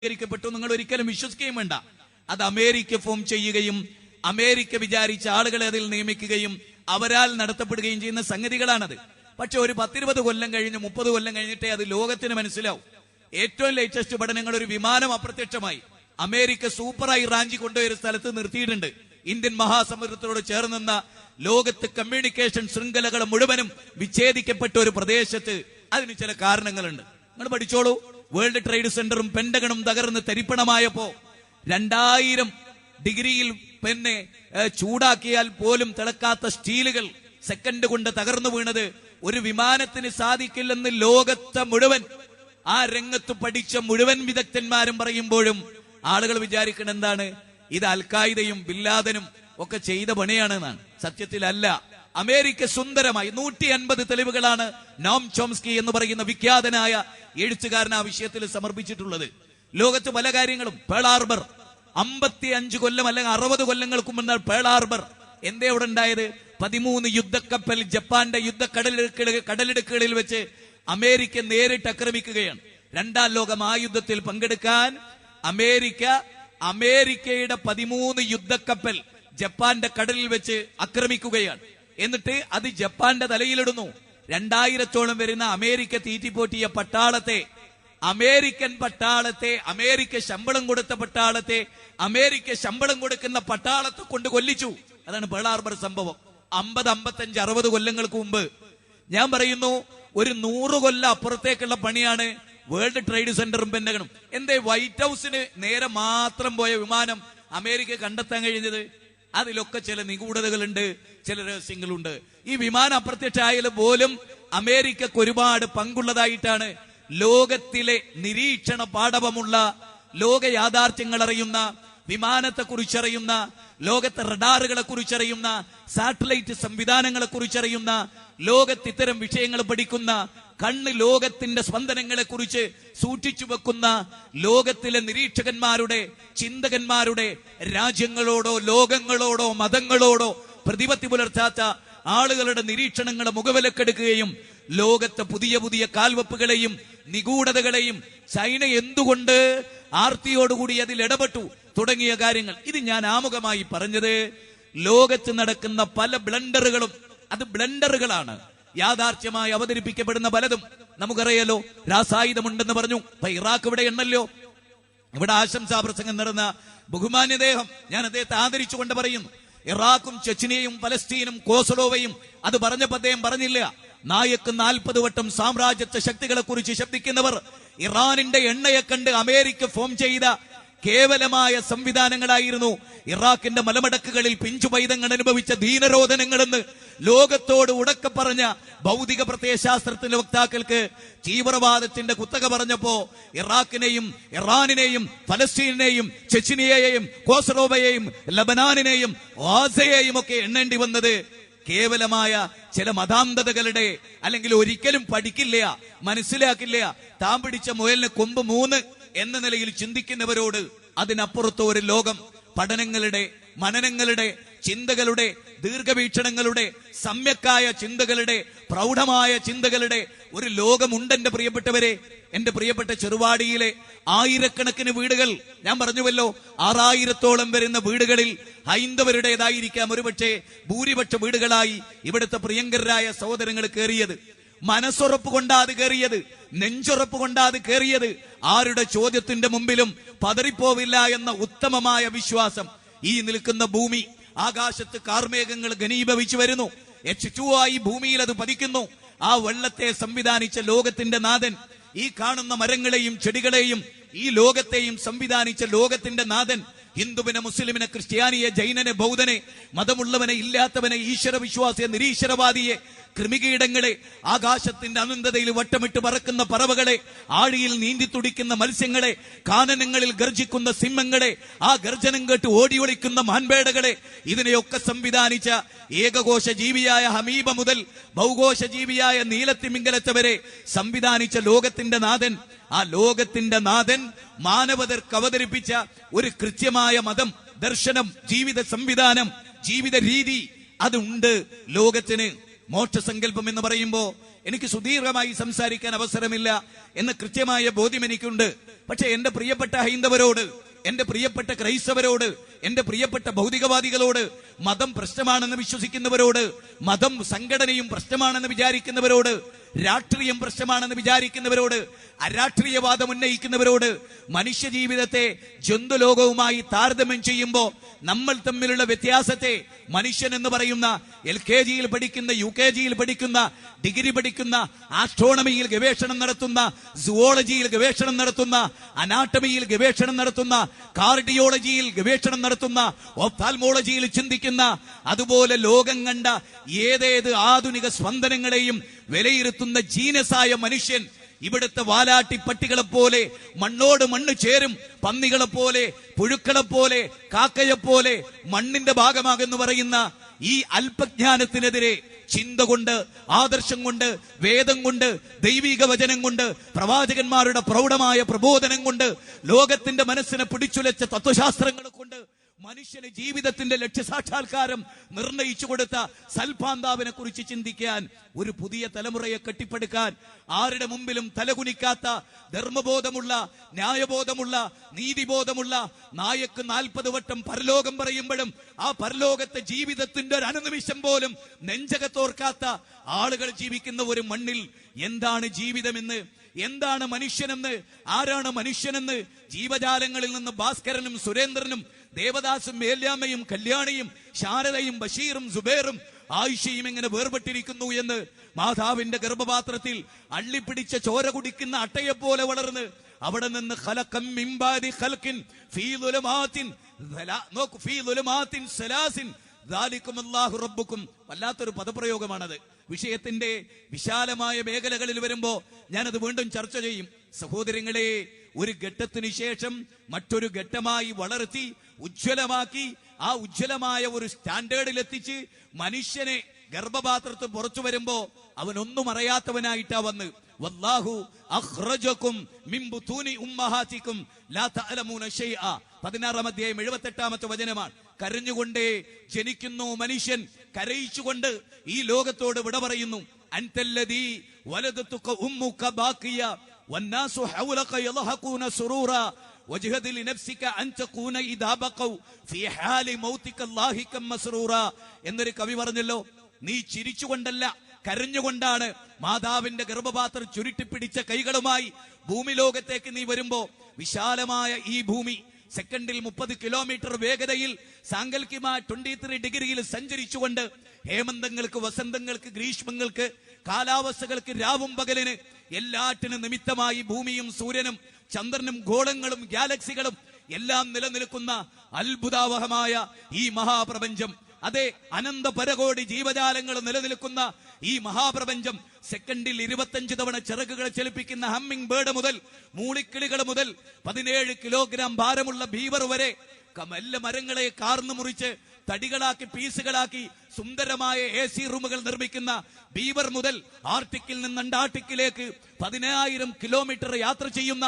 പ്പെട്ടു നിങ്ങൾ ഒരിക്കലും വിശ്വസിക്കുകയും വേണ്ട. അത് അമേരിക്ക ഫോം ചെയ്യുകയും അമേരിക്ക വിചാരിച്ച ആളുകളെ അതിൽ നിയമിക്കുകയും അവരാൽ നടത്തപ്പെടുകയും ചെയ്യുന്ന സംഗതികളാണത്. പക്ഷെ ഒരു 10-20 കൊല്ലം കഴിഞ്ഞ് 30 കൊല്ലം കഴിഞ്ഞിട്ടേ അത് ലോകത്തിന് മനസ്സിലാവും. ഏറ്റവും ലേറ്റസ്റ്റ് പഠനങ്ങൾ, ഒരു വിമാനം അപ്രത്യക്ഷമായി അമേരിക്ക സൂപ്പറായി റാഞ്ചി കൊണ്ടുപോയ ഒരു സ്ഥലത്ത് നിർത്തിയിട്ടുണ്ട്. ഇന്ത്യൻ മഹാസമുദ്രത്തോട് ചേർന്ന ലോകത്ത് കമ്മ്യൂണിക്കേഷൻ ശൃംഖലകൾ മുഴുവനും വിച്ഛേദിക്കപ്പെട്ട ഒരു പ്രദേശത്ത്. അതിന് ചില കാരണങ്ങളുണ്ട്, നിങ്ങൾ പഠിച്ചോളൂ. വേൾഡ് ട്രേഡ് സെന്ററും പെന്റഗണും തകർന്ന് തരിപ്പണമായപ്പോ 2000 ഡിഗ്രിയിൽ പിന്നെ ചൂടാക്കിയാൽ പോലും തിളക്കാത്ത സ്റ്റീലുകൾ സെക്കൻഡ് കൊണ്ട് തകർന്നു വീണത് ഒരു വിമാനത്തിന് സാധിക്കില്ലെന്ന് ലോകത്തെ മുഴുവൻ, ആ രംഗത്ത് പഠിച്ച മുഴുവൻ വിദഗ്ധന്മാരും പറയുമ്പോഴും ആളുകൾ വിചാരിക്കണം എന്താണ്, ഇത് അൽഖായിദയും ബില്ലാദനും ഒക്കെ ചെയ്ത പണിയാണെന്നാണ്. സത്യത്തിലല്ല. അമേരിക്ക സുന്ദരമായി 150 തെളിവുകളാണ് നോം ചോംസ്കി എന്ന് പറയുന്ന വിഖ്യാതനായ എഴുത്തുകാരൻ ആ വിഷയത്തിൽ സമർപ്പിച്ചിട്ടുള്ളത്. ലോകത്ത് പല കാര്യങ്ങളും. പേൾ ഹാർബർ 55 കൊല്ലം അല്ലെങ്കിൽ 60 കൊല്ലങ്ങൾക്ക് മുൻപ് പേൾ ഹാർബർ എന്തേ അവിടെ ഉണ്ടായത്? 13 യുദ്ധക്കപ്പൽ ജപ്പാന്റെ കടലിടുക്കുകളിൽ വെച്ച് അമേരിക്ക നേരിട്ട് ആക്രമിക്കുകയാണ്. 2ാം ലോക മഹായുദ്ധത്തിൽ പങ്കെടുക്കാൻ അമേരിക്കയുടെ 13 യുദ്ധക്കപ്പൽ ജപ്പാന്റെ കടലിൽ വെച്ച് ആക്രമിക്കുകയാണ്. എന്നിട്ട് അത് ജപ്പാന്റെ തലയിലിടുന്നു. 2000-ഓളം വരുന്ന അമേരിക്ക തീറ്റിപ്പോറ്റിയ പട്ടാളത്തെ, അമേരിക്കൻ പട്ടാളത്തെ, അമേരിക്ക ശമ്പളം കൊടുത്ത പട്ടാളത്തെ, അമേരിക്ക ശമ്പളം കൊടുക്കുന്ന പട്ടാളത്തെ കൊണ്ട് കൊല്ലിച്ചു. അതാണ് പേൾ ഹാർബർ സംഭവം. 50, 55, 60 കൊല്ലങ്ങൾക്ക് മുമ്പ്. ഞാൻ പറയുന്നു, ഒരു 100 കൊല്ലം അപ്പുറത്തേക്കുള്ള പണിയാണ് വേൾഡ് ട്രേഡ് സെന്ററും പെന്റഗണും. എന്തേ വൈറ്റ് ഹൗസിന് നേരെ മാത്രം പോയ വിമാനം അമേരിക്ക കണ്ടെത്താൻ കഴിഞ്ഞത്? അതിലൊക്കെ ചില നിഗൂഢതകളുണ്ട്, ചില രഹസ്യങ്ങളുണ്ട്. ഈ വിമാനം അപ്രത്യക്ഷമായാലും പോലും അമേരിക്കക്ക് ഒരുപാട് പങ്കുള്ളതായിട്ടാണ് ലോകത്തിലെ നിരീക്ഷണ പാടവമുള്ള, ലോക യാഥാർത്ഥ്യങ്ങൾ അറിയുന്ന, വിമാനത്തെ കുറിച്ചറിയുന്ന, ലോകത്തെ റഡാറുകളെ കുറിച്ചറിയുന്ന, സാറ്റലൈറ്റ് സംവിധാനങ്ങളെ കുറിച്ചറിയുന്ന, ലോകത്ത് ഇത്തരം വിഷയങ്ങൾ പഠിക്കുന്ന, കണ്ണ് ലോകത്തിന്റെ സ്പന്ദനങ്ങളെ കുറിച്ച് സൂക്ഷിച്ചു വെക്കുന്ന ലോകത്തിലെ നിരീക്ഷകന്മാരുടെ, ചിന്തകന്മാരുടെ, രാജ്യങ്ങളോടോ ലോകങ്ങളോടോ മതങ്ങളോടോ പ്രതിപത്തി പുലർത്താത്ത ആളുകളുടെ നിരീക്ഷണങ്ങളെ മുഖവിലക്കെടുക്കുകയും ലോകത്തെ പുതിയ പുതിയ കാൽവെപ്പുകളെയും നിഗൂഢതകളെയും ചൈന എന്തുകൊണ്ട് ആർത്തിയോടുകൂടി അതിൽ ഇടപെട്ടു തുടങ്ങിയ കാര്യങ്ങൾ. ഇത് ഞാൻ ആമുഖമായി പറഞ്ഞത്, ലോകത്ത് നടക്കുന്ന പല ബ്ലണ്ടറുകളും അത് ബ്ലണ്ടറുകളാണ്. യാഥാർത്ഥ്യമായി അവതരിപ്പിക്കപ്പെടുന്ന പലതും നമുക്കറിയാലോ. രാസായുധമുണ്ടെന്ന് പറഞ്ഞു. ഇപ്പൊ ഇറാഖ് ഇവിടെ എണ്ണല്ലോ. ഇവിടെ ആശംസാ പ്രസംഗം നടന്ന ബഹുമാന്യദേഹം, ഞാൻ അദ്ദേഹത്തെ ആദരിച്ചുകൊണ്ട് പറയുന്നു, ഇറാഖും ചെച്നിയയും പലസ്തീനും കോസോവോയും അത് പറഞ്ഞപ്പോ അദ്ദേഹം പറഞ്ഞില്ല, നായക്ക് 40 വട്ടം സാമ്രാജ്യത്വ ശക്തികളെ കുറിച്ച് ശബ്ദിക്കുന്നവർ ഇറാനിന്റെ എണ്ണയെ കണ്ട് അമേരിക്ക ഫോം ചെയ്ത കേവലമായ സംവിധാനങ്ങളായിരുന്നു ഇറാഖിന്റെ മലമടക്കുകളിൽ പിഞ്ചു പൈതങ്ങൾ അനുഭവിച്ച ദീനരോധനങ്ങളെന്ന് ലോകത്തോട് ഉടക്കെ പറഞ്ഞ ഭൗതിക പ്രത്യയശാസ്ത്രത്തിന്റെ വക്താക്കൾക്ക് തീവ്രവാദത്തിന്റെ കുത്തക പറഞ്ഞപ്പോ ഇറാഖിനെയും ഇറാനിനെയും ഫലസ്തീനെയും ചെച്നിയയെയും കോസോവോയെയും ലബനാനിനെയും ഗാസയെയും ഒക്കെ എണ്ണേണ്ടി വന്നത് കേവലമായ ചില മതാന്തതകളുടെ, അല്ലെങ്കിൽ ഒരിക്കലും പഠിക്കില്ല, മനസ്സിലാക്കില്ല, താൻ പിടിച്ച മുയലിന് കൊമ്പ് 3 എന്ന നിലയിൽ ചിന്തിക്കുന്നവരോട്. അതിനപ്പുറത്ത് ഒരു ലോകം, പഠനങ്ങളുടെ, മനനങ്ങളുടെ, ചിന്തകളുടെ, ദീർഘവീക്ഷണങ്ങളുടെ, സമ്യക്കായ ചിന്തകളുടെ, പ്രൗഢമായ ചിന്തകളുടെ ഒരു ലോകമുണ്ടെന്റെ പ്രിയപ്പെട്ടവരെ. എന്റെ പ്രിയപ്പെട്ട ചെറുവാടിയിലെ ആയിരക്കണക്കിന് വീടുകൾ, ഞാൻ പറഞ്ഞുവല്ലോ, 6000-ഓളം വരുന്ന വീടുകളിൽ ഹൈന്ദവരുടേതായിരിക്കാം ഒരുപക്ഷെ ഭൂരിപക്ഷ വീടുകളായി ഇവിടുത്തെ പ്രിയങ്കരായ സഹോദരങ്ങൾ കയറിയത്. മനസ്സുറപ്പ് കൊണ്ടാ അത് കയറിയത്, നെഞ്ചുറപ്പ് കൊണ്ടാ അത് കയറിയത്. ആരുടെ ചോദ്യത്തിന്റെ മുമ്പിലും പതറിപ്പോവില്ല എന്ന ഉത്തമമായ വിശ്വാസം. ഈ നിൽക്കുന്ന ഭൂമി, ആകാശത്ത് കാർമേഘങ്ങൾ ഘനീഭവിച്ചു വരുന്നു. H2 ആയി ഭൂമിയിൽ അത് പതിക്കുന്നു. ആ വെള്ളത്തെ സംവിധാനിച്ച ലോകത്തിന്റെ നാഥൻ, ഈ കാണുന്ന മരങ്ങളെയും ചെടികളെയും ഈ ലോകത്തെയും സംവിധാനിച്ച ലോകത്തിന്റെ നാഥൻ, ഹിന്ദുവിനെ, മുസ്ലിമിനെ, ക്രിസ്ത്യാനിയെ, ജൈനനെ, ബൗദ്ധനെ, മതമുള്ളവനെ, ഇല്ലാത്തവനെ, ഈശ്വര വിശ്വാസിയെ, നിരീശ്വരവാദിയെ, കൃമികീടങ്ങളെ, ആകാശത്തിന്റെ അനന്തതയിൽ വട്ടമിട്ട് പറക്കുന്ന പറവകളെ, ആഴിയിൽ നീന്തി തുടിക്കുന്ന മത്സ്യങ്ങളെ, കാനനങ്ങളിൽ ഗർജിക്കുന്ന സിംഹങ്ങളെ, ആ ഗർജനം കേട്ട് ഓടിയൊളിക്കുന്ന മാൻപേടകളെ, ഇതിനെയൊക്കെ സംവിധാനിച്ച ഏകകോശ ജീവിയായ ഹമീബ മുതൽ ബഹുകോശ ജീവിയായ നീലത്തിമിംഗലത്തെ വരെ സംവിധാനിച്ച ലോകത്തിന്റെ നാഥൻ, ആ ലോകത്തിന്റെ നാഥൻ മാനവതർക്ക് അവതരിപ്പിച്ച ഒരു കൃത്യമായ മതം, ദർശനം, ജീവിത സംവിധാനം, ജീവിത രീതി അതുണ്ട് ലോകത്തിന്. മോക്ഷസങ്കല്പം എന്ന് പറയുമ്പോൾ എനിക്ക് സുദീർഘമായി സംസാരിക്കാൻ അവസരമില്ല എന്ന് കൃത്യമായ ബോധ്യം എനിക്കുണ്ട്. പക്ഷെ എന്റെ പ്രിയപ്പെട്ട ഹൈന്ദവരോട്, എന്റെ പ്രിയപ്പെട്ട ക്രൈസ്തവരോട്, എന്റെ പ്രിയപ്പെട്ട ഭൗതികവാദികളോട്, മതം പ്രശ്നമാണെന്ന് വിശ്വസിക്കുന്നവരോട്, മതം സംഘടനയും പ്രശ്നമാണെന്ന് വിചാരിക്കുന്നവരോട്, രാഷ്ട്രീയം പ്രശ്നമാണെന്ന് വിചാരിക്കുന്നവരോട്, അരാഷ്ട്രീയവാദം ഉന്നയിക്കുന്നവരോട്, മനുഷ്യജീവിതത്തെ ജന്തുലോകവുമായി താരതമ്യം ചെയ്യുമ്പോൾ നമ്മൾ തമ്മിലുള്ള വ്യത്യാസത്തെ മനുഷ്യൻ എന്ന് പറയുന്ന LKG പഠിക്കുന്ന, UKG പഠിക്കുന്ന, ഡിഗ്രി പഠിക്കുന്ന, ആസ്ട്രോണമിയിൽ ഗവേഷണം നടത്തുന്ന, സുവോളജിയിൽ ഗവേഷണം നടത്തുന്ന, അനാട്ടമിയിൽ ഗവേഷണം നടത്തുന്ന, കാർഡിയോളജിയിൽ ഗവേഷണം നടത്തുന്ന, ഓഫ്താൽമോളജിയിൽ ചിന്തിക്കുന്ന, അതുപോലെ ലോകം കണ്ട ഏതേത് ആധുനിക സ്പന്ദനങ്ങളെയും വിലയിരുത്തുന്ന ജീനസായ മനുഷ്യൻ ഇവിടുത്തെ വാലാട്ടി പട്ടികളെ പോലെ, മണ്ണോട് മണ്ണ് ചേരും പന്നികളെ പോലെ, പുഴുക്കളെ പോലെ, കാക്കയെ പോലെ മണ്ണിന്റെ ഭാഗമാകുന്നു പറയുന്ന ഈ അല്പജ്ഞാനത്തിനെതിരെ ചിന്ത കൊണ്ട്, ആദർശം കൊണ്ട്, വേദം കൊണ്ട്, ദൈവിക വചനം കൊണ്ട്, പ്രവാചകന്മാരുടെ പ്രൗഢമായ പ്രബോധനം കൊണ്ട്, ലോകത്തിന്റെ മനസ്സിനെ പിടിച്ചുലച്ച തത്വശാസ്ത്രങ്ങൾ കൊണ്ട് മനുഷ്യന് ജീവിതത്തിന്റെ ലക്ഷ്യസാക്ഷാത്കാരം നിർണയിച്ചു കൊടുത്ത സൽപാന്താവിനെ കുറിച്ച് ചിന്തിക്കാൻ, ഒരു പുതിയ തലമുറയെ കെട്ടിപ്പടുക്കാൻ, ആരുടെ മുമ്പിലും തലകുനിക്കാത്ത, ധർമ്മബോധമുള്ള, ന്യായബോധമുള്ള, നീതിബോധമുള്ള, നായക്ക് 40 വട്ടം പരലോകം പറയുമ്പോഴും ആ പരലോകത്തെ ജീവിതത്തിന്റെ ഒരു അനുനിമിഷം പോലും നെഞ്ചകത്തോർക്കാത്ത ആളുകൾ ജീവിക്കുന്ന ഒരു മണ്ണിൽ എന്താണ് ജീവിതമെന്ന്, എന്താണ് മനുഷ്യനെന്ന്, ആരാണ് മനുഷ്യനെന്ന് ജീവജാലങ്ങളിൽ നിന്ന് ഭാസ്കരനും സുരേന്ദ്രനും ദേവദാസും മേല്യാമ്മയും കല്യാണിയും ശാരദയും ബഷീറും സുബേറും ആയിഷയും എങ്ങനെ വേർപെട്ടിരിക്കുന്നു എന്ന്, മാതാവിന്റെ ഗർഭപാത്രത്തിൽ അള്ളിപ്പിടിച്ച ചോര കുടിക്കുന്ന അട്ടയെ പോലെ വളർന്ന് അവിടെ നിന്ന് ഖലഖം മിൻ ബാദി ഖൽഖിൻ ഫീ ദുലുമാത്തിൻ ഫീ ദുലുമാത്തിൻ സലാസിൻ ദാലികും അല്ലാഹു റബ്ബുക്കും. വല്ലാത്തൊരു പദപ്രയോഗമാണത്. വിഷയത്തിന്റെ വിശാലമായ മേഖലകളിൽ വരുമ്പോ ഞാനത് വീണ്ടും ചർച്ച ചെയ്യും. സഹോദരങ്ങളെ, ഒരു ഘട്ടത്തിന് ശേഷം മറ്റൊരു ഘട്ടമായി വളർത്തി ഉജ്ജ്വലമാക്കി ആ ഉജ്ജ്വലമായ ഒരു സ്റ്റാൻഡേർഡിലെത്തിച്ച് മനുഷ്യനെ ഗർഭപാത്രത്തിൽ പുറത്തു വരുമ്പോ അവനൊന്നും അറിയാത്തവനായിട്ടാ വന്ന്. വല്ലാഹു അഖ്റജകും മിൻ ബുതൂനി ഉമ്മഹാതികും ലാ തഅലമൂന ശൈഅ. 16-ാം അധ്യായം 78-ാമത്തെ വചനമാണ്. കരഞ്ഞുകൊണ്ടേ ജനിക്കുന്നു മനുഷ്യൻ, കരയിച്ചുകൊണ്ട് ഈ ലോകത്തോട് വിട പറയുന്നു. അൻതല്ലദീ വലദതുക ഉമ്മുക ബാഖിയ വന്നാസു ഹൗലക യളഹഖൂന സുറൂറ വജ്ഹദ് ലിനഫ്സിക അൻ തകൂന ഇദാ ബഖൗ ഫീ ഹാലി മൗതിക ല്ലാഹിക മസ്റൂറ എന്നൊരു കവി പറഞ്ഞല്ലോ. നീ ചിരിച്ചുകൊണ്ടല്ല, കരഞ്ഞുകൊണ്ടാണ് മാതാവിന്റെ ഗർഭപാത്രം ചുരുട്ടിപ്പിടിച്ച കൈകളുമായി ഭൂമി ലോകത്തേക്ക് നീ വരുമ്പോ, വിശാലമായ ഈ ഭൂമി സെക്കൻഡിൽ 30 കിലോമീറ്റർ വേഗതയിൽ സാങ്കൽപ്പികമായ 23 ഡിഗ്രിയിൽ സഞ്ചരിച്ചുകൊണ്ട് ഹേമന്തങ്ങൾക്ക്, വസന്തങ്ങൾക്ക്, ഗ്രീഷ്മങ്ങൾക്ക്, കാലാവസ്ഥകൾക്ക്, രാവും പകലിന് എല്ലാറ്റിനും നിമിത്തമായി ഭൂമിയും സൂര്യനും ചന്ദ്രനും ഗോളങ്ങളും ഗാലക്സികളും എല്ലാം നിലനിൽക്കുന്ന അത്ഭുതാവഹമായ ഈ മഹാപ്രപഞ്ചം, അതെ, അനന്ത പരകോടി ജീവജാലങ്ങൾ നിലനിൽക്കുന്ന ഈ മഹാപ്രപഞ്ചം സെക്കൻഡിൽ 25 തവണ ചിറകുകൾ ചലിപ്പിക്കുന്ന ഹമ്മിങ് ബേർഡ് മുതൽ, മൂളിക്കിളികൾ മുതൽ 17 കിലോഗ്രാം ഭാരമുള്ള ബീവർ വരെ, കമല്ല മരങ്ങളെ കാർന്നു മുറിച്ച് തടികളാക്കി പീസുകളാക്കി സുന്ദരമായ AC റൂമുകൾ നിർമ്മിക്കുന്ന ബീവർ മുതൽ, ആർട്ടിക്കിൽ നിന്ന് അന്റാർട്ടിക്കിലേക്ക് 10,000 കിലോമീറ്റർ യാത്ര ചെയ്യുന്ന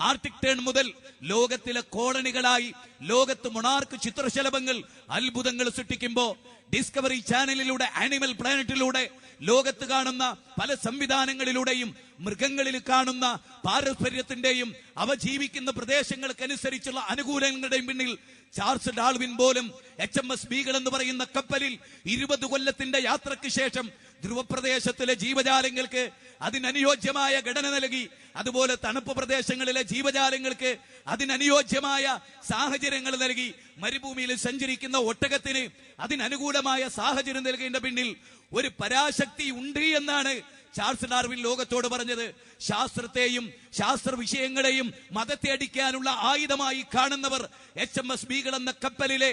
ആർട്ടിക് ടേൺ മുതൽ ലോകത്തിലെ കോളനികളായി ലോകത്ത് മൊണാർക്ക് ചിത്രശലഭങ്ങൾ അത്ഭുതങ്ങൾ സൃഷ്ടിക്കുമ്പോ, ഡിസ്കവറി ചാനലിലൂടെ, ആനിമൽ പ്ലാനറ്റിലൂടെ ലോകത്ത് കാണുന്ന പല സംവിധാനങ്ങളിലൂടെയും മൃഗങ്ങളിൽ കാണുന്ന പാരസ്പര്യത്തിന്റെയും അവ ജീവിക്കുന്ന പ്രദേശങ്ങൾക്കനുസരിച്ചുള്ള അനുകൂലങ്ങളുടെയും പിന്നിൽ ചാൾസ് ഡാർവിൻ പോലും HMS ബീഗൾ എന്ന് പറയുന്ന കപ്പലിൽ 20 കൊല്ലത്തിന്റെ യാത്രയ്ക്ക് ശേഷം ധ്രുവപ്രദേശത്തിലെ ജീവജാലങ്ങൾക്ക് അതിനനുയോജ്യമായ ഘടന നൽകി. അതുപോലെ തണുപ്പ് പ്രദേശങ്ങളിലെ ജീവജാലങ്ങൾക്ക് അതിനനുയോജ്യമായ സാഹചര്യങ്ങൾ നൽകി. മരുഭൂമിയിൽ സഞ്ചരിക്കുന്ന ഒട്ടകത്തിന് അതിനനുകൂലമായ സാഹചര്യം നൽകേണ്ട പിന്നിൽ ഒരു പരാശക്തി ഉണ്ട് എന്നാണ് ചാൾസ് ഡാർവിൻ ലോകത്തോട് പറഞ്ഞത്. ശാസ്ത്രത്തെയും ശാസ്ത്ര വിഷയങ്ങളെയും മതത്തെ അടിക്കാനുള്ള ആയുധമായി കാണുന്നവർ HMS ബീഗൾ എന്ന കപ്പലിലെ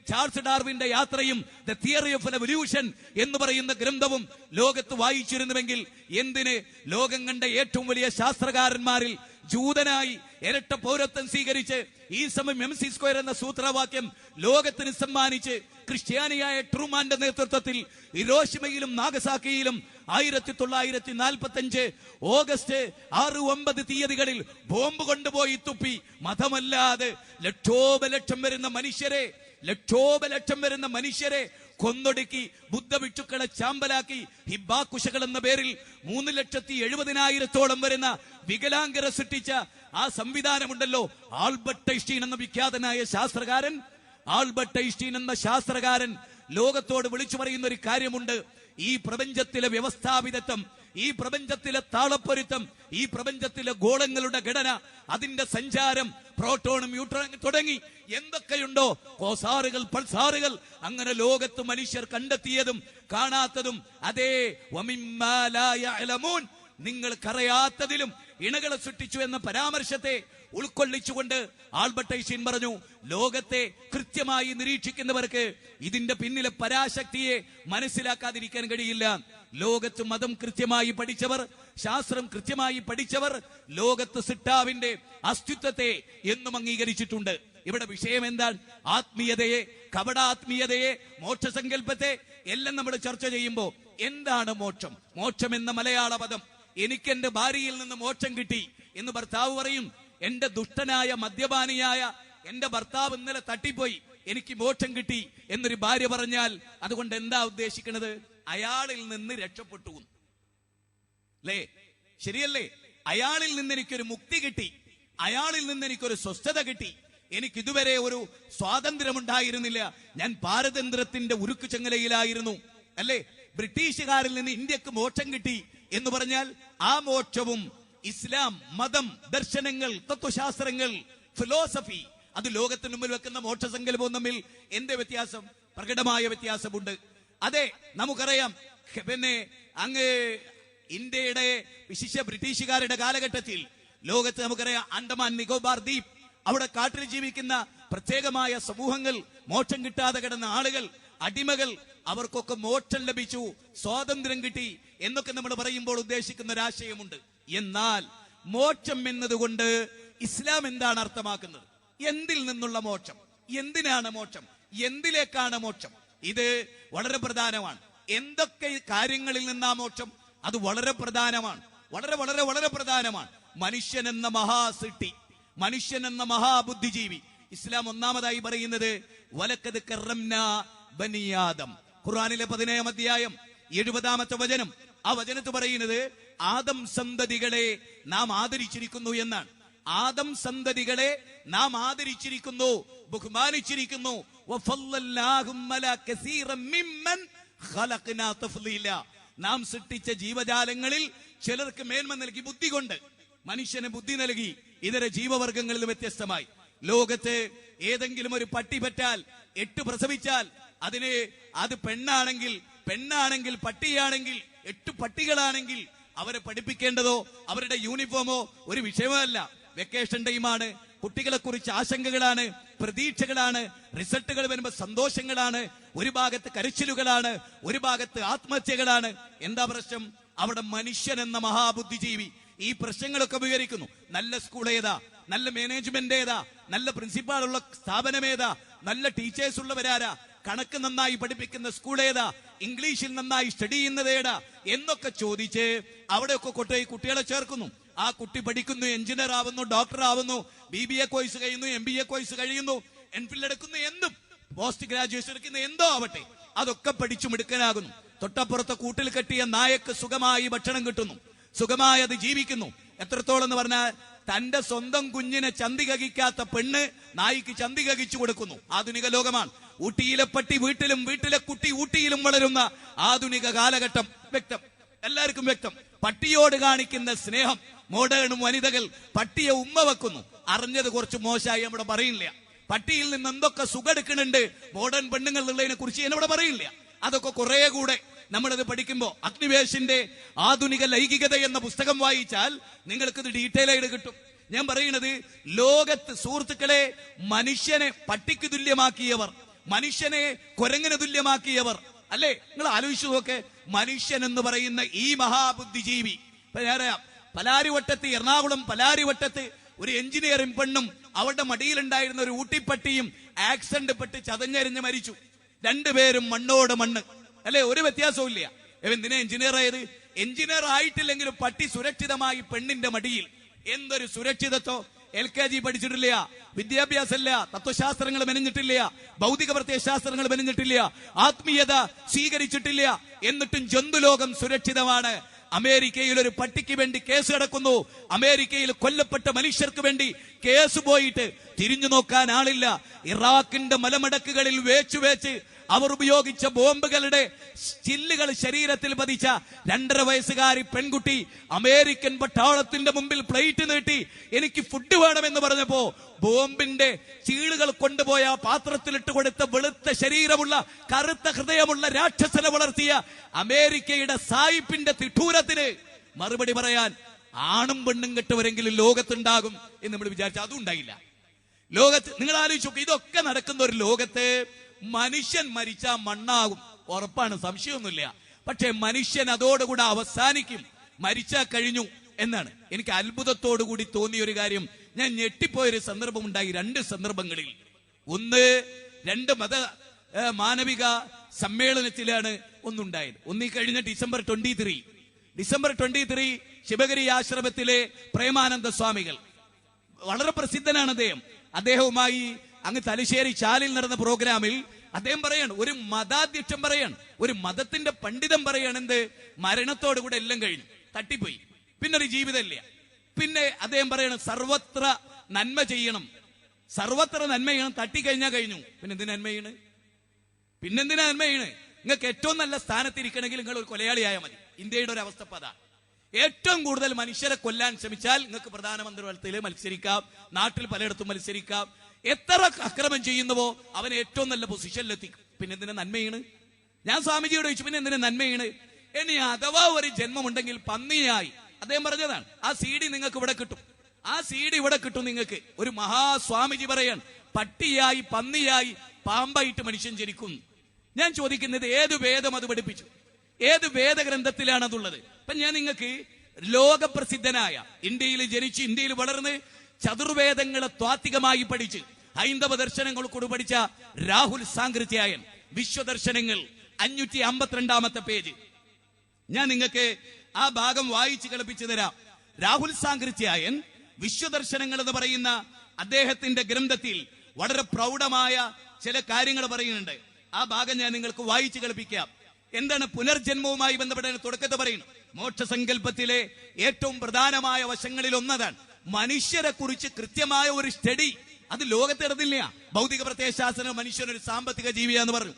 ചാൾസ് ഡാർവിന്റെ യാത്രയും ദ തിയറി ഓഫ് എവല്യൂഷൻ എന്ന് പറയുന്ന ഗ്രന്ഥവും ലോകത്ത് വായിച്ചിരുന്നുവെങ്കിൽ എന്തിന് ലോകം കണ്ട ഏറ്റവും വലിയ ശാസ്ത്രകാരന്മാരിൽ ജൂതനായി ഇരട്ട പൗരത്വം സ്വീകരിച്ച് ഈ സമയം MC സ്ക്വയർ എന്ന സൂത്രവാക്യം ലോകത്തിന് സമ്മാനിച്ച് ക്രിസ്ത്യാനിയായ ട്രൂമാന്റെ നേതൃത്വത്തിൽ ഹിരോഷിമയിലും നാഗസാക്കിയിലും 1945 ഓഗസ്റ്റ് 6-9 തീയതികളിൽ ബോംബ് കൊണ്ടുപോയി തുപ്പി മതമല്ലാതെ ലക്ഷോപലക്ഷം വരുന്ന മനുഷ്യരെ കൊന്നൊടുക്കി, ബുദ്ധഭിക്ഷുക്കളെ ചാമ്പലാക്കി, ഹിബാക്കുശകൾ എന്ന പേരിൽ 3,70,000 വരുന്ന വികലാംഗരെ സൃഷ്ടിച്ച ആ സംവിധാനമുണ്ടല്ലോ. ആൽബർട്ട് ഐൻസ്റ്റീൻ എന്ന വിഖ്യാതനായ ശാസ്ത്രകാരൻ, ആൽബർട്ട് ഐൻസ്റ്റീൻ എന്ന ശാസ്ത്രകാരൻ ലോകത്തോട് വിളിച്ചു പറയുന്ന ഒരു കാര്യമുണ്ട്. ഈ പ്രപഞ്ചത്തിലെ വ്യവസ്ഥാപിതത്വം, ഈ പ്രപഞ്ചത്തിലെ താളപ്പൊരുത്തം, ഈ പ്രപഞ്ചത്തിലെ ഗോളങ്ങളുടെ ഘടന, അതിന്റെ സഞ്ചാരം, പ്രോട്ടോണും ന്യൂട്രോണും തുടങ്ങി എന്തൊക്കെയുണ്ടോ, കോസാറുകൾ, പൾസാറുകൾ, അങ്ങനെ ലോകത്ത് മനുഷ്യർ കണ്ടെത്തിയതും കാണാത്തതും, അതേ വമിമ്മാ ലാ യഅലമൂൻ, നിങ്ങൾക്കറിയാത്തതിലും ഇണകളെ സൃഷ്ടിച്ചു എന്ന പരാമർശത്തെ ഉൾക്കൊള്ളിച്ചുകൊണ്ട് ആൽബർട്ട് ഐൻസ്റ്റീൻ പറഞ്ഞു, ലോകത്തെ കൃത്യമായി നിരീക്ഷിക്കുന്നവർക്ക് ഇതിന്റെ പിന്നിലെ പരാശക്തിയെ മനസ്സിലാക്കാതിരിക്കാൻ കഴിയില്ല. ലോകത്ത് മതം കൃത്യമായി പഠിച്ചവർ, ശാസ്ത്രം കൃത്യമായി പഠിച്ചവർ ലോകത്ത് സിട്ടാവിന്റെ അസ്തിത്വത്തെ എന്നും അംഗീകരിച്ചിട്ടുണ്ട്. ഇവിടെ വിഷയം എന്താണ്? ആത്മീയതയെ, കപടാത്മീയതയെ, മോക്ഷസങ്കല്പത്തെ എല്ലാം നമ്മൾ ചർച്ച ചെയ്യുമ്പോൾ എന്താണ് മോക്ഷം? മോക്ഷം എന്ന മലയാള പദം, എനിക്കെന്റെ ഭാര്യയിൽ നിന്ന് മോക്ഷം കിട്ടി എന്ന് ഭർത്താവ് പറയും. എന്റെ ദുഷ്ടനായ മദ്യപാനിയായ എന്റെ ഭർത്താവ് ഇന്നലെ തട്ടിപ്പോയി, എനിക്ക് മോക്ഷം കിട്ടി എന്നൊരു ഭാര്യ പറഞ്ഞാൽ അതുകൊണ്ട് എന്താ ഉദ്ദേശിക്കുന്നത്? അയാളിൽ നിന്ന് രക്ഷപ്പെട്ടു അല്ലേ? ശരിയല്ലേ? അയാളിൽ നിന്ന് എനിക്കൊരു മുക്തി കിട്ടി, അയാളിൽ നിന്ന് എനിക്കൊരു സ്വസ്ഥത കിട്ടി, എനിക്ക് ഇതുവരെ ഒരു സ്വാതന്ത്ര്യമുണ്ടായിരുന്നില്ല, ഞാൻ പാരതന്ത്ര്യത്തിന്റെ ഉരുക്കു ചങ്ങലയിലായിരുന്നു അല്ലേ? ബ്രിട്ടീഷുകാരിൽ നിന്ന് ഇന്ത്യക്ക് മോക്ഷം കിട്ടി എന്ന് പറഞ്ഞാൽ ആ മോക്ഷവും ഇസ്ലാം, മതം, ദർശനങ്ങൾ, തത്വശാസ്ത്രങ്ങൾ, ഫിലോസഫി, അത് ലോകത്തിന് മുമ്പിൽ വെക്കുന്ന മോക്ഷസങ്കല്പവും തമ്മിൽ എന്ത് വ്യത്യാസം? പ്രകടമായ വ്യത്യാസമുണ്ട്. അതെ, നമുക്കറിയാം. പിന്നെ അങ്ങ് ഇന്ത്യയുടെ വിശിഷ്യ ബ്രിട്ടീഷുകാരുടെ കാലഘട്ടത്തിൽ ലോകത്ത് നമുക്കറിയാം ആൻഡമാൻ നിക്കോബാർ ദ്വീപ്, അവിടെ കാട്ടിൽ ജീവിക്കുന്ന പ്രത്യേകമായ സമൂഹങ്ങൾ, മോക്ഷം കിട്ടാതെ കിടന്ന ആളുകൾ, അടിമകൾ, അവർക്കൊക്കെ മോക്ഷം ലഭിച്ചു, സ്വാതന്ത്ര്യം കിട്ടി എന്നൊക്കെ നമ്മൾ പറയുമ്പോൾ ഉദ്ദേശിക്കുന്ന ഒരാശയമുണ്ട്. എന്നാൽ മോക്ഷം എന്നതുകൊണ്ട് ഇസ്ലാം എന്താണ് അർത്ഥമാക്കുന്നത്? എന്തിൽ നിന്നുള്ള മോക്ഷം? എന്തിനാണ് മോക്ഷം? എന്തിലേക്കാണ് മോക്ഷം? ഇത് വളരെ പ്രധാനമാണ്. എന്തൊക്കെ കാര്യങ്ങളിൽ നിന്നാ മോക്ഷം? അത് വളരെ പ്രധാനമാണ്. വളരെ വളരെ വളരെ പ്രധാനമാണ്. മനുഷ്യൻ എന്ന മഹാസൃഷ്ടി, മനുഷ്യൻ എന്ന മഹാബുദ്ധിജീവി, ഇസ്ലാം ഒന്നാമതായി പറയുന്നത് വലക്കത് കറംനാ ബനി ആദം. ഖുർആനിലെ 17-ാം അധ്യായം 70-ാമത്തെ വചനം. ആ വചനത്ത് പറയുന്നത് ആദം സന്തതികളെ നാം ആദരിച്ചിരിക്കുന്നു എന്നാണ്. ആദം സന്തതികളെ നാം ആദരിച്ചിരിക്കുന്നു, ബഹുമാനിച്ചിരിക്കുന്നു. നാം സൃഷ്ടിച്ച ജീവജാലങ്ങളിൽ ചിലർക്ക് മേന്മ നൽകി, ബുദ്ധി കൊണ്ട് മനുഷ്യന് ബുദ്ധി നൽകി, ഇതര ജീവവർഗങ്ങളിൽ വ്യത്യസ്തമായി. ലോകത്ത് ഏതെങ്കിലും ഒരു പട്ടി പറ്റാൽ, 8 പ്രസവിച്ചാൽ അത് പെണ്ണാണെങ്കിൽ പട്ടിയാണെങ്കിൽ 8 പട്ടികളാണെങ്കിൽ അവരെ പഠിപ്പിക്കേണ്ടതോ അവരുടെ യൂണിഫോമോ ഒരു വിഷയമല്ല. വെക്കേഷൻ ടൈമാണ്, കുട്ടികളെ കുറിച്ച് ആശങ്കകളാണ്, പ്രതീക്ഷകളാണ്, റിസൾട്ടുകൾ വരുമ്പോൾ സന്തോഷങ്ങളാണ്, ഒരു ഭാഗത്ത് കരച്ചിലുകളാണ്, ഒരു ഭാഗത്ത് ആത്മഹത്യകളാണ്. എന്താ പ്രശ്നം? അവിടെ മനുഷ്യൻ എന്ന മഹാബുദ്ധിജീവി ഈ പ്രശ്നങ്ങളൊക്കെ വിവരിക്കുന്നു. നല്ല സ്കൂൾ ഏതാ, നല്ല മാനേജ്മെന്റ് ഏതാ, നല്ല പ്രിൻസിപ്പാളുള്ള സ്ഥാപനം ഏതാ, നല്ല ടീച്ചേഴ്സ് ഉള്ളവരാരാ, കണക്ക് നന്നായി പഠിപ്പിക്കുന്ന സ്കൂൾ ഏതാ, ഇംഗ്ലീഷിൽ നന്നായി സ്റ്റഡി ചെയ്യുന്നത് ഏതാ എന്നൊക്കെ ചോദിച്ച് അവിടെയൊക്കെ കൊണ്ടുപോയി കുട്ടികളെ ചേർക്കുന്നു. ആ കുട്ടി പഠിക്കുന്നു, എഞ്ചിനീയർ ആവുന്നു, ഡോക്ടർ ആവുന്നു, BBA കോഴ്സ് കഴിയുന്നു, MBA കോഴ്സ് കഴിയുന്നു, MPhil എടുക്കുന്നു, എന്തും പോസ്റ്റ് ഗ്രാജുവേഷൻ എടുക്കുന്ന എന്തോ ആവട്ടെ, അതൊക്കെ പഠിച്ചു മിടുക്കനാകുന്നു. തൊട്ടപ്പുറത്തെ കൂട്ടിൽ കെട്ടിയ നായക്ക് സുഖമായി ഭക്ഷണം കിട്ടുന്നു, സുഖമായി അത് ജീവിക്കുന്നു. എത്രത്തോളം എന്ന് പറഞ്ഞാൽ തന്റെ സ്വന്തം കുഞ്ഞിനെ ചന്തി കകിക്കാത്ത പെണ്ണ് നായിക്ക് ചന്തി കകിച്ചു കൊടുക്കുന്നു. ആധുനിക ലോകമാണ്. ഊട്ടിയിലെ പട്ടി വീട്ടിലും, വീട്ടിലെ കുട്ടി ഊട്ടിയിലും വളരുന്ന ആധുനിക കാലഘട്ടം വ്യക്തം, എല്ലാവർക്കും വ്യക്തം. പട്ടിയോട് കാണിക്കുന്ന സ്നേഹം, മോഡേൺ വനിതകൾ പട്ടിയെ ഉമ്മ വെക്കുന്നു. അറിഞ്ഞത് കുറച്ച് മോശമായി നമ്മുടെ പറയില്ല. പട്ടിയിൽ നിന്ന് എന്തൊക്കെ സുഖെടുക്കുന്നുണ്ട് മോഡേൺ പെണ്ണുങ്ങൾ ഉള്ളതിനെ കുറിച്ച് എന്നോട് പറയില്ല. അതൊക്കെ കുറെ കൂടെ നമ്മളത് പഠിക്കുമ്പോ അഗ്നിവേശിന്റെ ആധുനിക ലൈംഗികത എന്ന പുസ്തകം വായിച്ചാൽ നിങ്ങൾക്കിത് ഡീറ്റെയിൽ ആയിട്ട് കിട്ടും. ഞാൻ പറയുന്നത് ലോകത്ത് സുഹൃത്തുക്കളെ, മനുഷ്യനെ പട്ടിക്ക് തുല്യമാക്കിയവർ, മനുഷ്യനെ കുരങ്ങിന് തുല്യമാക്കിയവർ അല്ലേ? നിങ്ങൾ ആലോചിച്ചു നോക്കെ, മനുഷ്യൻ എന്ന് പറയുന്ന ഈ മഹാബുദ്ധിജീവി. പലാരിവട്ടത്ത്, എറണാകുളം പലാരിവട്ടത്ത് ഒരു എഞ്ചിനീയറിംഗ് പെണ്ണും അവരുടെ മടിയിലുണ്ടായിരുന്ന ഒരു ഊട്ടിപ്പട്ടിയും ആക്സിഡന്റ് പെട്ട് ചതഞ്ഞരിഞ്ഞ് മരിച്ചു. രണ്ടുപേരും മണ്ണോട് മണ്ണ് അല്ലെ, ഒരു വ്യത്യാസവും ഇല്ല. എന്തിനാ എഞ്ചിനീയർ ആയത്? എഞ്ചിനീയർ ആയിട്ടില്ലെങ്കിലും പട്ടി സുരക്ഷിതമായി പെണ്ണിന്റെ മടിയിൽ. എന്തൊരു സുരക്ഷിതത്വം, LKG പഠിച്ചിട്ടില്ല, വിദ്യാഭ്യാസമില്ല, തത്വശാസ്ത്രങ്ങൾ മെനഞ്ഞിട്ടില്ല, ഭൗതിക പ്രത്യയശാസ്ത്രങ്ങൾ മെനഞ്ഞിട്ടില്ല, ആത്മീയത സ്വീകരിച്ചിട്ടില്ല. എന്നിട്ടും ജന്തുലോകം സുരക്ഷിതമാണ്. അമേരിക്കയിൽ ഒരു പട്ടിക്ക് വേണ്ടി കേസ് നടക്കുന്നു. അമേരിക്കയിൽ കൊല്ലപ്പെട്ട മനുഷ്യർക്ക് വേണ്ടി കേസ് പോയിട്ട് തിരിഞ്ഞു നോക്കാൻ ആളില്ല. ഇറാഖിന്റെ മലമടക്കുകളിൽ വേച്ച് അവർ ഉപയോഗിച്ച ബോംബുകളുടെ ചില്ലുകൾ ശരീരത്തിൽ പതിച്ച 2.5 വയസ്സുകാരി പെൺകുട്ടി അമേരിക്കൻ പട്ടാളത്തിന്റെ മുമ്പിൽ പ്ലേറ്റ് നീട്ടി എനിക്ക് ഫുഡ് വേണമെന്ന് പറഞ്ഞപ്പോ ബോംബിന്റെ ചീളുകൾ കൊണ്ടുപോയ പാത്രത്തിലിട്ട് കൊടുത്ത വെളുത്ത ശരീരമുള്ള കറുത്ത ഹൃദയമുള്ള രാക്ഷസനെ വളർത്തിയ അമേരിക്കയുടെ സായിപ്പിന്റെ തിട്ടൂരത്തിന് മറുപടി പറയാൻ ആണും പെണ്ണും കെട്ടവരെങ്കിലും ലോകത്തുണ്ടാകും എന്ന് നമ്മൾ വിചാരിച്ച അതും ഉണ്ടായില്ല. ലോകത്ത് നിങ്ങൾ ആലോചിച്ചു നോക്കുക, ഇതൊക്കെ നടക്കുന്ന ഒരു ലോകത്ത് മനുഷ്യൻ മരിച്ചാൽ മണ്ണാകും, ഉറപ്പാണ്, സംശയമൊന്നുമില്ല. പക്ഷെ മനുഷ്യൻ അതോടുകൂടെ അവസാനിക്കും, മരിച്ചാൽ കഴിഞ്ഞു എന്നാണ്. എനിക്ക് അത്ഭുതത്തോടുകൂടി തോന്നിയ ഒരു കാര്യം, ഞാൻ ഞെട്ടിപ്പോയൊരു സന്ദർഭം ഉണ്ടായി 2 സന്ദർഭങ്ങളിൽ. ഒന്ന് 2 മാനവിക സമ്മേളനത്തിലാണ് ഒന്നുണ്ടായത്. ഒന്ന് കഴിഞ്ഞ ഡിസംബർ 23 ശിവഗിരി ആശ്രമത്തിലെ പ്രേമാനന്ദ സ്വാമികൾ, വളരെ പ്രസിദ്ധനാണ് അദ്ദേഹം. അദ്ദേഹവുമായി അങ്ങ് തലശ്ശേരി ചാലിൽ നടന്ന പ്രോഗ്രാമിൽ അദ്ദേഹം പറയാണ്, ഒരു മതാധ്യക്ഷൻ പറയാണ്, ഒരു മതത്തിന്റെ പണ്ഡിതൻ പറയാണ്, എന്ത് മരണത്തോടുകൂടെ എല്ലാം കഴിഞ്ഞു, തട്ടിപ്പോയി, പിന്നെ ഒരു ജീവിതമില്ല. പിന്നെ അദ്ദേഹം പറയണം സർവത്ര നന്മ ചെയ്യണം, സർവത്ര നന്മ ചെയ്യണം, തട്ടിക്കഴിഞ്ഞാൽ കഴിഞ്ഞു, പിന്നെന്തിനാ നന്മ ചെയ്യണ്? നിങ്ങൾക്ക് ഏറ്റവും നല്ല സ്ഥാനത്തിരിക്കണമെങ്കിൽ നിങ്ങൾ ഒരു കൊലയാളിയായാൽ മതി. ഇന്ത്യയുടെ ഒരു അവസ്ഥ അതാ. ഏറ്റവും കൂടുതൽ മനുഷ്യരെ കൊല്ലാൻ ശ്രമിച്ചാൽ നിങ്ങൾക്ക് പ്രധാനമന്ത്രി തലത്തിൽ മത്സരിക്കാം, നാട്ടിൽ പലയിടത്തും മത്സരിക്കാം. എത്ര അക്രമം ചെയ്യുന്നുവോ അവൻ ഏറ്റവും നല്ല പൊസിഷനിലെത്തിക്കും. പിന്നെ എന്തിനാ നന്മയാണ്? ഞാൻ സ്വാമിജിയോട് ചോദിച്ചു, പിന്നെ എന്തിനാ നന്മയാണ്? ഇനി അഥവാ ഒരു ജന്മമുണ്ടെങ്കിൽ പന്നിയായി, അദ്ദേഹം പറഞ്ഞതാണ്, ആ CD നിങ്ങൾക്ക് ഇവിടെ കിട്ടും, ആ CD ഇവിടെ കിട്ടും നിങ്ങൾക്ക്. ഒരു മഹാസ്വാമിജി പറയാൻ, പട്ടിയായി, പന്നിയായി, പാമ്പായിട്ട് മനുഷ്യൻ ജനിക്കും. ഞാൻ ചോദിക്കുന്നത്, ഏത് വേദം അത് പഠിപ്പിച്ചു? ഏത് വേദഗ്രന്ഥത്തിലാണ് അതുള്ളത്? അപ്പൊ ഞാൻ നിങ്ങൾക്ക് ലോകപ്രസിദ്ധനായ, ഇന്ത്യയിൽ ജനിച്ച് ഇന്ത്യയിൽ വളർന്ന് ചതുർവേദങ്ങളെ ത്വാത്വികമായി പഠിച്ച് ഹൈന്ദവ ദർശനങ്ങൾ കൂടി പഠിച്ച രാഹുൽ സാങ്കൃത്യായൻ, വിശ്വദർശനങ്ങൾ 552 പേജ്, ഞാൻ നിങ്ങൾക്ക് ആ ഭാഗം വായിച്ച് കളിപ്പിച്ചു തരാം. രാഹുൽ സാങ്കൃത്യായൻ വിശ്വദർശനങ്ങൾ എന്ന് പറയുന്ന അദ്ദേഹത്തിന്റെ ഗ്രന്ഥത്തിൽ വളരെ പ്രൗഢമായ ചില കാര്യങ്ങൾ പറയുന്നുണ്ട്. ആ ഭാഗം ഞാൻ നിങ്ങൾക്ക് വായിച്ച് കളിപ്പിക്കാം. എന്താണ് പുനർജന്മവുമായി ബന്ധപ്പെട്ട തുടക്കത്തെ പറയുന്നു? മോക്ഷസങ്കല്പത്തിലെ ഏറ്റവും പ്രധാനമായ വശങ്ങളിൽ ഒന്നതാണ് മനുഷ്യരെ കുറിച്ച് കൃത്യമായ ഒരു സ്റ്റഡി. അത് ലോകത്തെടുത്തില്ല. ഭൗതിക പ്രത്യയശാസ്ത്രം മനുഷ്യൻ ഒരു സാമ്പത്തിക ജീവിയാന്ന് പറഞ്ഞു.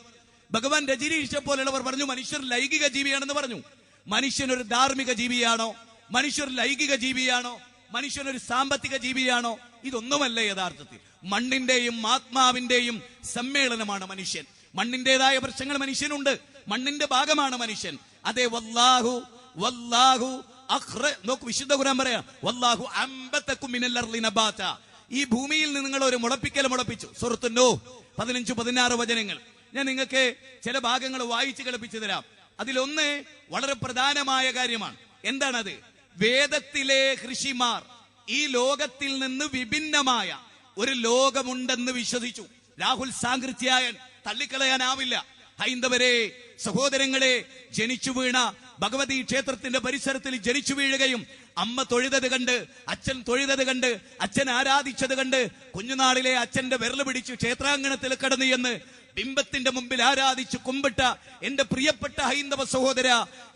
ഭഗവാൻ രജനീഷ പോലുള്ളവർ പറഞ്ഞു മനുഷ്യർ ലൈംഗിക ജീവിയാണെന്ന് പറഞ്ഞു. മനുഷ്യനൊരു ധാർമ്മിക ജീവിയാണോ? മനുഷ്യർ ലൈംഗിക ജീവിയാണോ? മനുഷ്യനൊരു സാമ്പത്തിക ജീവിയാണോ? ഇതൊന്നുമല്ല യഥാർത്ഥത്തിൽ. മണ്ണിന്റെയും ആത്മാവിന്റെയും സമ്മേളനമാണ് മനുഷ്യൻ. മണ്ണിന്റേതായ പ്രശ്നങ്ങൾ മനുഷ്യനുണ്ട്, മണ്ണിന്റെ ഭാഗമാണ് മനുഷ്യൻ. അതെ, വല്ലാഹു വല്ലാഹു നോക്ക്, വിശുദ്ധ ഖുർആൻ പറയാം, വല്ലാഹു അംബതകും മിനൽ അർളി നബാത. ഈ ഭൂമിയിൽ നിന്ന് നിങ്ങൾ ഒരു മുളപ്പിക്കൽ മുളപ്പിച്ചു. സൂറത്തുൻ നൂഹ് 15-16 വചനങ്ങൾ ഞാൻ നിങ്ങൾക്ക് ചില ഭാഗങ്ങൾ വായിച്ച് കളിപ്പിച്ചു തരാം. അതിലൊന്ന് വളരെ പ്രധാനമായ കാര്യമാണ്. എന്താണത്? വേദത്തിലെ ഋഷിമാർ ഈ ലോകത്തിൽ നിന്ന് വിഭിന്നമായ ഒരു ലോകമുണ്ടെന്ന് വിശ്വസിച്ചു. രാഹുൽ സാങ്കൃത്യായൻ തള്ളിക്കളയാനാവില്ല. ഹൈന്ദവരെ, സഹോദരങ്ങളെ, ജനിച്ചു വീണ ഭഗവതി ക്ഷേത്രത്തിന്റെ പരിസരത്തിൽ ജനിച്ചു വീഴുകയും അമ്മ തൊഴുതത് കണ്ട്, അച്ഛൻ തൊഴുതത് കണ്ട്, അച്ഛൻ ആരാധിച്ചത് കണ്ട് കുഞ്ഞുനാളിലെ അച്ഛന്റെ വിരൽ പിടിച്ച് ക്ഷേത്രാങ്കണത്തിൽ കടന്നു എന്ന് ബിംബത്തിന്റെ മുമ്പിൽ ആരാധിച്ചു കുമ്പിട്ട എന്റെ പ്രിയപ്പെട്ട ഹൈന്ദവ സഹോദര,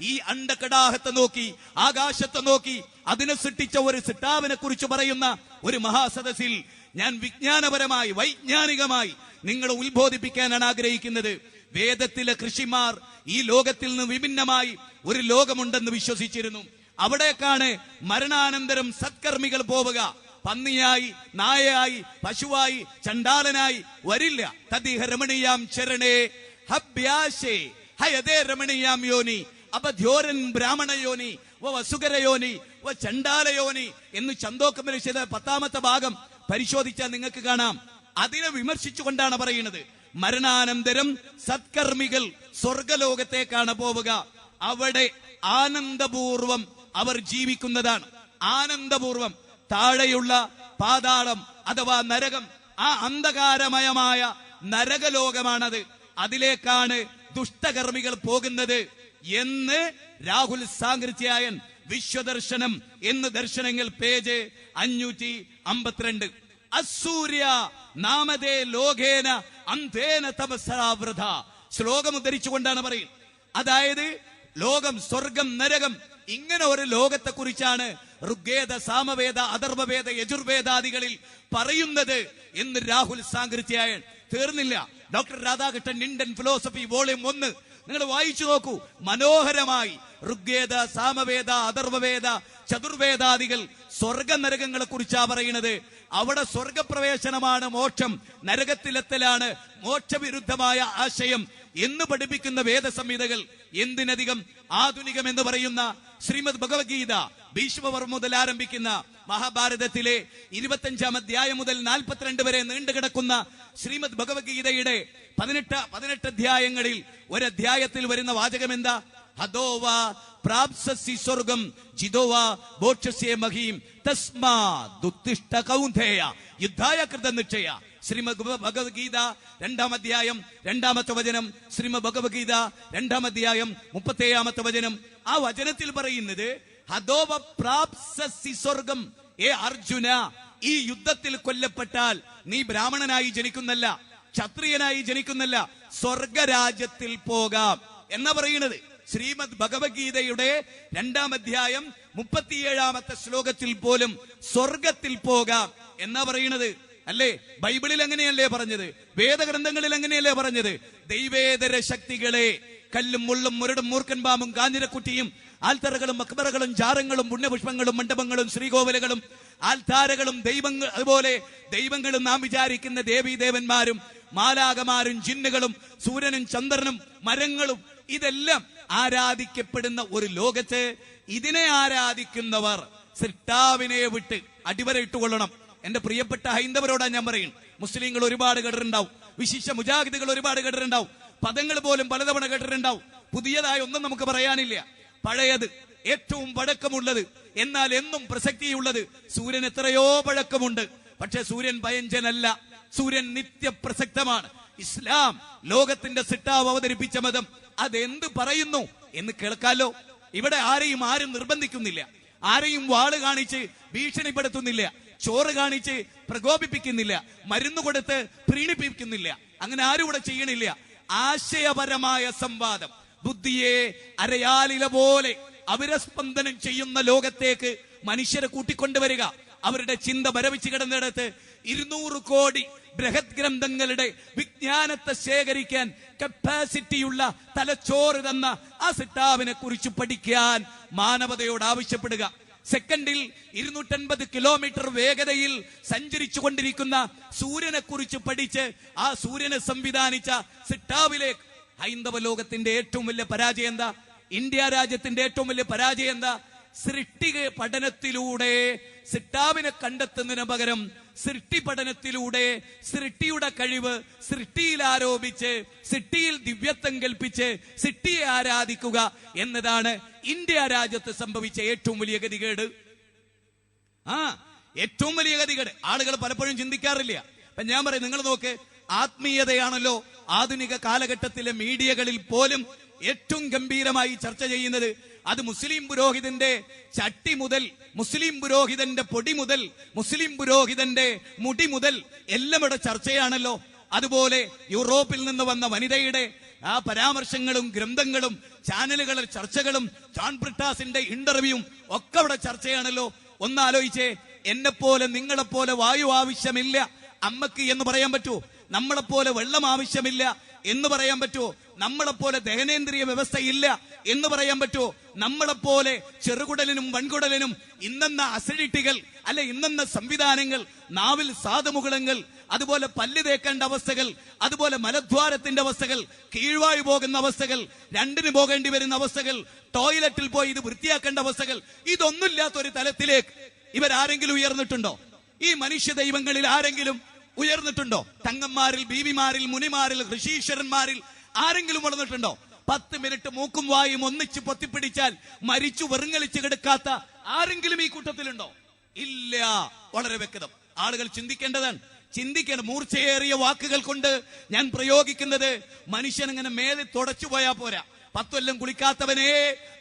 ഈ അണ്ടകടാഹത്തെ നോക്കി, ആകാശത്തെ നോക്കി, അതിനെ സൃഷ്ടിച്ച ഒരു സിട്ടാവിനെ കുറിച്ച് പറയുന്ന ഒരു മഹാസദസ്സിൽ ഞാൻ വിജ്ഞാനപരമായി, വൈജ്ഞാനികമായി നിങ്ങളെ ഉത്ബോധിപ്പിക്കാനാണ് ആഗ്രഹിക്കുന്നത്. വേദത്തിലെ ഋഷിമാർ ഈ ലോകത്തിൽ നിന്ന് വിഭിന്നമായി ഒരു ലോകമുണ്ടെന്ന് വിശ്വസിച്ചിരുന്നു. അവിടേക്കാണ് മരണാനന്തരം സത്കർമ്മികൾ പോവുക. പന്നിയായി, നായയായി, പശുവായി, ചണ്ടാലനായി വരില്ല. തദിഹ രമണീയാം ചരണേ ഹബ്യാശേ ഹയദേ രമണീയാം യോനി അപധ്യോരൻ ബ്രാഹ്മണ യോനി വസുകര യോനി ചണ്ടാല യോനി എന്ന് ചന്തോക്കമരിച്ചത് 10ാമത്തെ ഭാഗം പരിശോധിച്ചാൽ നിങ്ങൾക്ക് കാണാം. അതിനെ വിമർശിച്ചുകൊണ്ടാണ് പറയുന്നത്, മരണാനന്തരം സത്കർമ്മികൾ സ്വർഗലോകത്തേക്കാണ് പോവുക. അവിടെ ആനന്ദപൂർവം അവർ ജീവിക്കുന്നതാണ്. ആനന്ദപൂർവം. താഴെയുള്ള പാതാളം അഥവാ നരകം, ആ അന്ധകാരമയമായ നരകലോകമാണത്. അതിലേക്കാണ് ദുഷ്ടകർമ്മികൾ പോകുന്നത് എന്ന് രാഹുൽ സാങ്കൃത്യായൻ വിശ്വദർശനം എന്ന് ദർശനങ്ങൾ പേജ് 552. അസൂര്യ നാമതേ ലോകേന അന്ധേന തപസ്സാവൃത. ശ്ലോകം ഉദ്ധരിച്ചുകൊണ്ടാണ് പറയുന്നത്. അതായത് ലോകം, സ്വർഗം, നരകം, ഇങ്ങനെ ഒരു ലോകത്തെ കുറിച്ചാണ് ഋഗ്വേദ, സാമവേദ, അഥർവവേദ, യജുർവേദാദികളിൽ പറയുന്നത് എന്ന് രാഹുൽ സാങ്കൃത്യായൻ. തീർന്നില്ല. Doctor Radhakrishnan Indian philosophy volume 1 നിങ്ങൾ വായിച്ചു നോക്കൂ. മനോഹരമായി ഋഗ്വേദ, സാമവേദ, അഥർവവേദ, ചതുർവേദാദികൾ സ്വർഗ നരകങ്ങളെ കുറിച്ചാ പറയുന്നത്. അവിടെ സ്വർഗപ്രവേശനമാണ് മോക്ഷം, നരകത്തിലെത്തലാണ് മോക്ഷവിരുദ്ധമായ ആശയം എന്ന് പഠിപ്പിക്കുന്ന വേദസംഹിതകൾ എന്തിനധികം ആധുനികം എന്ന് പറയുന്ന ശ്രീമദ് ഭഗവത്ഗീത, ഭീഷ്മപർവം മുതൽ ആരംഭിക്കുന്ന മഹാഭാരതത്തിലെ 25-ാം അധ്യായം മുതൽ 42 വരെ നീണ്ടുകിടക്കുന്ന ശ്രീമദ് ഭഗവത്ഗീതയുടെ 18 അധ്യായങ്ങളിൽ ഒരധ്യായത്തിൽ വരുന്ന വാചകം എന്താ? ഹദോവാ പ്രാപ്സസി സ്വർഗം ജിതോവാ ബോക്ഷസ്യേ മഹീം തസ്മാദുത്തിഷ്ഠ കൗന്ദേയ യുദ്ധായ കൃതനിശ്ചയ. ശ്രീമദ് ഭഗവത്ഗീത 2-ാം അധ്യായം 2-ാമത്തെ വചനം, ശ്രീമദ് ഭഗവത്ഗീത 2-ാം അധ്യായം 37-ാമത്തെ വചനം. ആ വചനത്തിൽ പറയുന്നത് ഹദോവ പ്രാപ്സസി സ്വർഗം. അർജുന, ഈ യുദ്ധത്തിൽ കൊല്ലപ്പെട്ടാൽ നീ ബ്രാഹ്മണനായി ജനിക്കുന്നല്ല, ക്ഷത്രിയനായി ജനിക്കുന്നല്ല, സ്വർഗരാജ്യത്തിൽ പോകാം എന്നാ പറയുന്നത്. ശ്രീമദ് ഭഗവത്ഗീതയുടെ 2-ാം അധ്യായം 37-ാമത്തെ ശ്ലോകത്തിൽ പോലും സ്വർഗത്തിൽ പോകാം എന്നാ പറയുന്നത്. അല്ലേ? ബൈബിളിൽ അങ്ങനെയല്ലേ പറഞ്ഞത്? വേദഗ്രന്ഥങ്ങളിൽ അങ്ങനെയല്ലേ പറഞ്ഞത്? ദൈവേതര ശക്തികളെ, കല്ലും മുള്ളും മുരടും മൂർഖൻ പാമ്പും കാഞ്ഞിരക്കുറ്റിയും ആൽത്തറകളും മക്ബറകളും ജാറങ്ങളും പുണ്യപുഷ്പങ്ങളും മണ്ഡപങ്ങളും ശ്രീകോവിലുകളും ആൽത്താരകളും ദൈവങ്ങൾ, അതുപോലെ ദൈവങ്ങളും നാം വിചാരിക്കുന്ന ദേവീദേവന്മാരും മാലാകമാരും ജിന്നുകളും സൂര്യനും ചന്ദ്രനും മരങ്ങളും ഇതെല്ലാം ആരാധിക്കപ്പെടുന്ന ഒരു ലോകത്ത് ഇതിനെ ആരാധിക്കുന്നവർ സൃഷ്ടാവിനെ വിട്ട് അടിവര ഇട്ടുകൊള്ളണം. എന്റെ പ്രിയപ്പെട്ട ഹൈന്ദവരോടാ ഞാൻ പറയും. മുസ്ലിങ്ങൾ ഒരുപാട് കേട്ടിട്ടുണ്ടാവും, വിശിഷ്ട മുജാഹിദുകൾ ഒരുപാട് കേട്ടിട്ടുണ്ടാവും, പദങ്ങൾ പോലും പലതവണ കേട്ടിട്ടുണ്ടാവും. പുതിയതായി ഒന്നും നമുക്ക് പറയാനില്ല. പഴയത്, ഏറ്റവും പഴക്കമുള്ളത്, എന്നാൽ എന്നും പ്രസക്തിയുള്ളത്. സൂര്യൻ എത്രയോ പഴക്കമുണ്ട്, പക്ഷെ സൂര്യൻ പയഞ്ചനല്ല, സൂര്യൻ നിത്യപ്രസക്തമാണ്. ഇസ്ലാം, ലോകത്തിന്റെ സിട്ടാവ് അവതരിപ്പിച്ച മതം, അതെന്ത് പറയുന്നു എന്ന് കേൾക്കാലോ. ഇവിടെ ആരും നിർബന്ധിക്കുന്നില്ല, ആരെയും വാള് കാണിച്ച് ഭീഷണിപ്പെടുത്തുന്നില്ല, ചോറ് കാണിച്ച് പ്രകോപിപ്പിക്കുന്നില്ല, മരുന്ന് കൊടുത്ത് പ്രീണിപ്പിക്കുന്നില്ല. അങ്ങനെ ആരും ഇവിടെ ചെയ്യണില്ല. ആശയപരമായ സംവാദം, ബുദ്ധിയെ അരയാലില പോലെ അവിരസ്പന്ദനം ചെയ്യുന്ന ലോകത്തേക്ക് മനുഷ്യരെ കൂട്ടിക്കൊണ്ടുവരിക. അവരുടെ ചിന്ത മരവിച്ച് കിടന്നിടത്ത് 200 കോടി ബൃഹത് ഗ്രന്ഥങ്ങളുടെ വിജ്ഞാനത്തെ ശേഖരിക്കാൻ കപ്പാസിറ്റിയുള്ള തലച്ചോറ് തന്ന ആ സിട്ടാവിനെ കുറിച്ച് പഠിക്കാൻ മാനവതയോട് ആവശ്യപ്പെടുക. സെക്കൻഡിൽ 250 കിലോമീറ്റർ വേഗതയിൽ സഞ്ചരിച്ചു കൊണ്ടിരിക്കുന്ന സൂര്യനെ കുറിച്ച് പഠിച്ച് ആ സൂര്യനെ സംവിധാനിച്ച സിട്ടാവിലേക്ക്. ഹൈന്ദവ ലോകത്തിന്റെ ഏറ്റവും വലിയ പരാജയം എന്താ? ഇന്ത്യ രാജ്യത്തിന്റെ ഏറ്റവും വലിയ പരാജയം എന്താ? സൃഷ്ടി പഠനത്തിലൂടെ സിട്ടാവിനെ കണ്ടെത്തുന്നതിന് പകരം സൃഷ്ടി പഠനത്തിലൂടെ സൃഷ്ടിയുടെ കഴിവ് സൃഷ്ടിയിൽ ആരോപിച്ച് സൃഷ്ടിയിൽ ദിവ്യത്വം കൽപ്പിച്ച് സൃഷ്ടിയെ ആരാധിക്കുക എന്നതാണ് ഇന്ത്യ രാജ്യത്ത് സംഭവിച്ച ഏറ്റവും വലിയ ഗതികേട്. ഏറ്റവും വലിയ ഗതികേട് ആളുകൾ പലപ്പോഴും ചിന്തിക്കാറില്ല. അപ്പൊ ഞാൻ പറയും, നിങ്ങൾ നോക്ക്, ആത്മീയതയാണല്ലോ ആധുനിക കാലഘട്ടത്തിലെ മീഡിയകളിൽ പോലും ഏറ്റവും ഗംഭീരമായി ചർച്ച ചെയ്യുന്നത്. അത് മുസ്ലിം പുരോഹിതന്റെ ചട്ടി മുതൽ, മുസ്ലിം പുരോഹിതന്റെ പൊടി മുതൽ, മുസ്ലിം പുരോഹിതന്റെ മുടി മുതൽ എല്ലാം ഇവിടെ ചർച്ചയാണല്ലോ. അതുപോലെ യൂറോപ്പിൽ നിന്ന് വന്ന വനിതയുടെ ആ പരാമർശങ്ങളും ഗ്രന്ഥങ്ങളും ചാനലുകളിൽ ചർച്ചകളും ജോൺ ബ്രിട്ടാസിന്റെ ഇന്റർവ്യൂവും ഒക്കെ ഇവിടെ ചർച്ചയാണല്ലോ. ഒന്നാലോചിച്ചേ, എന്നെപ്പോലെ നിങ്ങളെപ്പോലെ വായു ആവശ്യമില്ല അമ്മക്ക് എന്ന് പറയാൻ പറ്റുമോ? നമ്മളെപ്പോലെ വെള്ളം ആവശ്യമില്ല എന്ന് പറയാൻ പറ്റുമോ? നമ്മളെപ്പോലെ ദഹനേന്ദ്രിയ വ്യവസ്ഥയില്ല എന്ന് പറയാൻ പറ്റുമോ? നമ്മളെപ്പോലെ ചെറുകുടലിനും വൻകുടലിനും ഇന്നെന്ന അസിഡിറ്റികൾ, അല്ലെ ഇന്നെന്ന സംവിധാനങ്ങൾ, നാവിൽ സാധമുകുളങ്ങൾ, അതുപോലെ പല്ല് തേക്കേണ്ട അവസ്ഥകൾ, അതുപോലെ മലദ്വാരത്തിന്റെ അവസ്ഥകൾ, കീഴ്വായു പോകുന്ന അവസ്ഥകൾ, രണ്ടിന് പോകേണ്ടി വരുന്ന അവസ്ഥകൾ, ടോയ്ലറ്റിൽ പോയി ഇത് വൃത്തിയാക്കേണ്ട അവസ്ഥകൾ, ഇതൊന്നുമില്ലാത്ത ഒരു തലത്തിലേക്ക് ഇവരാരെങ്കിലും ഉയർന്നിട്ടുണ്ടോ? ഈ മനുഷ്യ ദൈവങ്ങളിൽ ആരെങ്കിലും ഉയർന്നിട്ടുണ്ടോ? തങ്ങന്മാരിൽ, ബീവിമാരിൽ, മുനിമാരിൽ, ഋഷീശ്വരന്മാരിൽ ആരെങ്കിലും വളർന്നിട്ടുണ്ടോ? 10 മിനിറ്റ് മൂക്കും വായും ഒന്നിച്ച് പൊത്തിപ്പിടിച്ചാൽ മരിച്ചു വെറുങ്ങലിച്ച് കിടക്കാത്ത ആരെങ്കിലും ഈ കൂട്ടത്തിലുണ്ടോ? ഇല്ല. വളരെ വ്യക്തം. ആളുകൾ ചിന്തിക്കേണ്ടതാണ്. ചിന്തിക്കണം. മൂർച്ചയേറിയ വാക്കുകൾ കൊണ്ട് ഞാൻ പ്രയോഗിക്കുന്നത് മനുഷ്യൻ അങ്ങനെ മേലെ തുടച്ചു പോയാ പോരാ. 10 കൊല്ലം കുളിക്കാത്തവനെ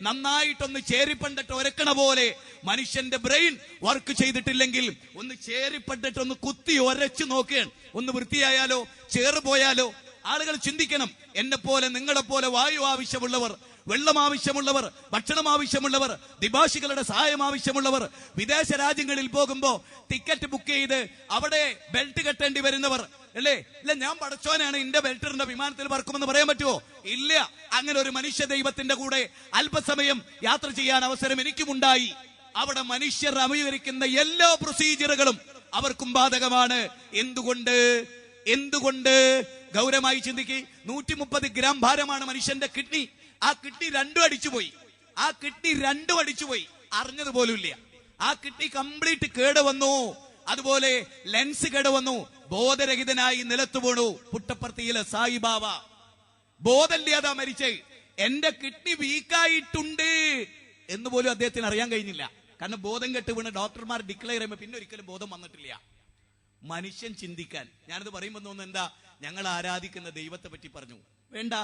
നന്നായിട്ടൊന്ന് ചേരിപ്പണ്ടിട്ട് ഒരക്കണ പോലെ മനുഷ്യന്റെ ബ്രെയിൻ വർക്ക് ചെയ്തിട്ടില്ലെങ്കിൽ ഒന്ന് ചേരിപ്പണ്ടിട്ടൊന്ന് കുത്തി ഒരച്ചു നോക്കുകയാണ്. ഒന്ന് വൃത്തിയായാലോ ചേറ് പോയാലോ. ആളുകൾ ചിന്തിക്കണം, എന്നെ പോലെ നിങ്ങളെ പോലെ വായു ആവശ്യമുള്ളവർ, വെള്ളം ആവശ്യമുള്ളവർ, ഭക്ഷണം ആവശ്യമുള്ളവർ, ദ്വിഭാഷികളുടെ സഹായം ആവശ്യമുള്ളവർ, വിദേശ രാജ്യങ്ങളിൽ പോകുമ്പോ ടിക്കറ്റ് ബുക്ക് ചെയ്ത് അവിടെ ബെൽറ്റ് കെട്ടേണ്ടി വരുന്നവർ അല്ലേ? ഇല്ല, ഞാൻ പടച്ചോനാണ്, എന്റെ ബെൽറ്റിന്റെ വിമാനത്തിൽ പറക്കുമെന്ന് പറയാൻ പറ്റുമോ? ഇല്ല. അങ്ങനെ ഒരു മനുഷ്യ ദൈവത്തിന്റെ കൂടെ അല്പസമയം യാത്ര ചെയ്യാൻ അവസരം എനിക്കുമുണ്ടായി. അവിടെ മനുഷ്യർ അംഗീകരിക്കുന്ന എല്ലാ പ്രൊസീജിയറുകളും അവർക്കും ബാധകമാണ്. എന്തുകൊണ്ട് ഗൗരവമായി ചിന്തിക്ക്. 130 ഗ്രാം ഭാരമാണ് മനുഷ്യന്റെ കിഡ്നി. ആ കിഡ്നി രണ്ടും അടിച്ചുപോയി, അറിഞ്ഞതുപോലുമില്ല. ആ കിഡ്നി കംപ്ലീറ്റ് കേടുവന്നു. അതുപോലെ ലെൻസ് കേടുവന്നു. ബോധരഹിതനായി നിലത്തു വീണു. പുട്ടപ്പർത്തിയിലെ സായിബാബ ബോധമില്ലാതാ മരിച്ചേ. എന്റെ കിഡ്നി വീക്കായിട്ടുണ്ട് എന്ന് പോലും അദ്ദേഹത്തിന് അറിയാൻ കഴിഞ്ഞില്ല. കാരണം ബോധം കെട്ട് വീണ് ഡോക്ടർമാർ ഡിക്ലെയർ ചെയ്യുമ്പോൾ പിന്നെ ഒരിക്കലും ബോധം വന്നിട്ടില്ല. മനുഷ്യൻ ചിന്തിക്കാൻ, ഞാനത് പറയുമ്പോൾ തോന്നുന്നു, എന്താ ഞങ്ങൾ ആരാധിക്കുന്ന ദൈവത്തെ പറ്റി പറഞ്ഞു, വേണ്ട.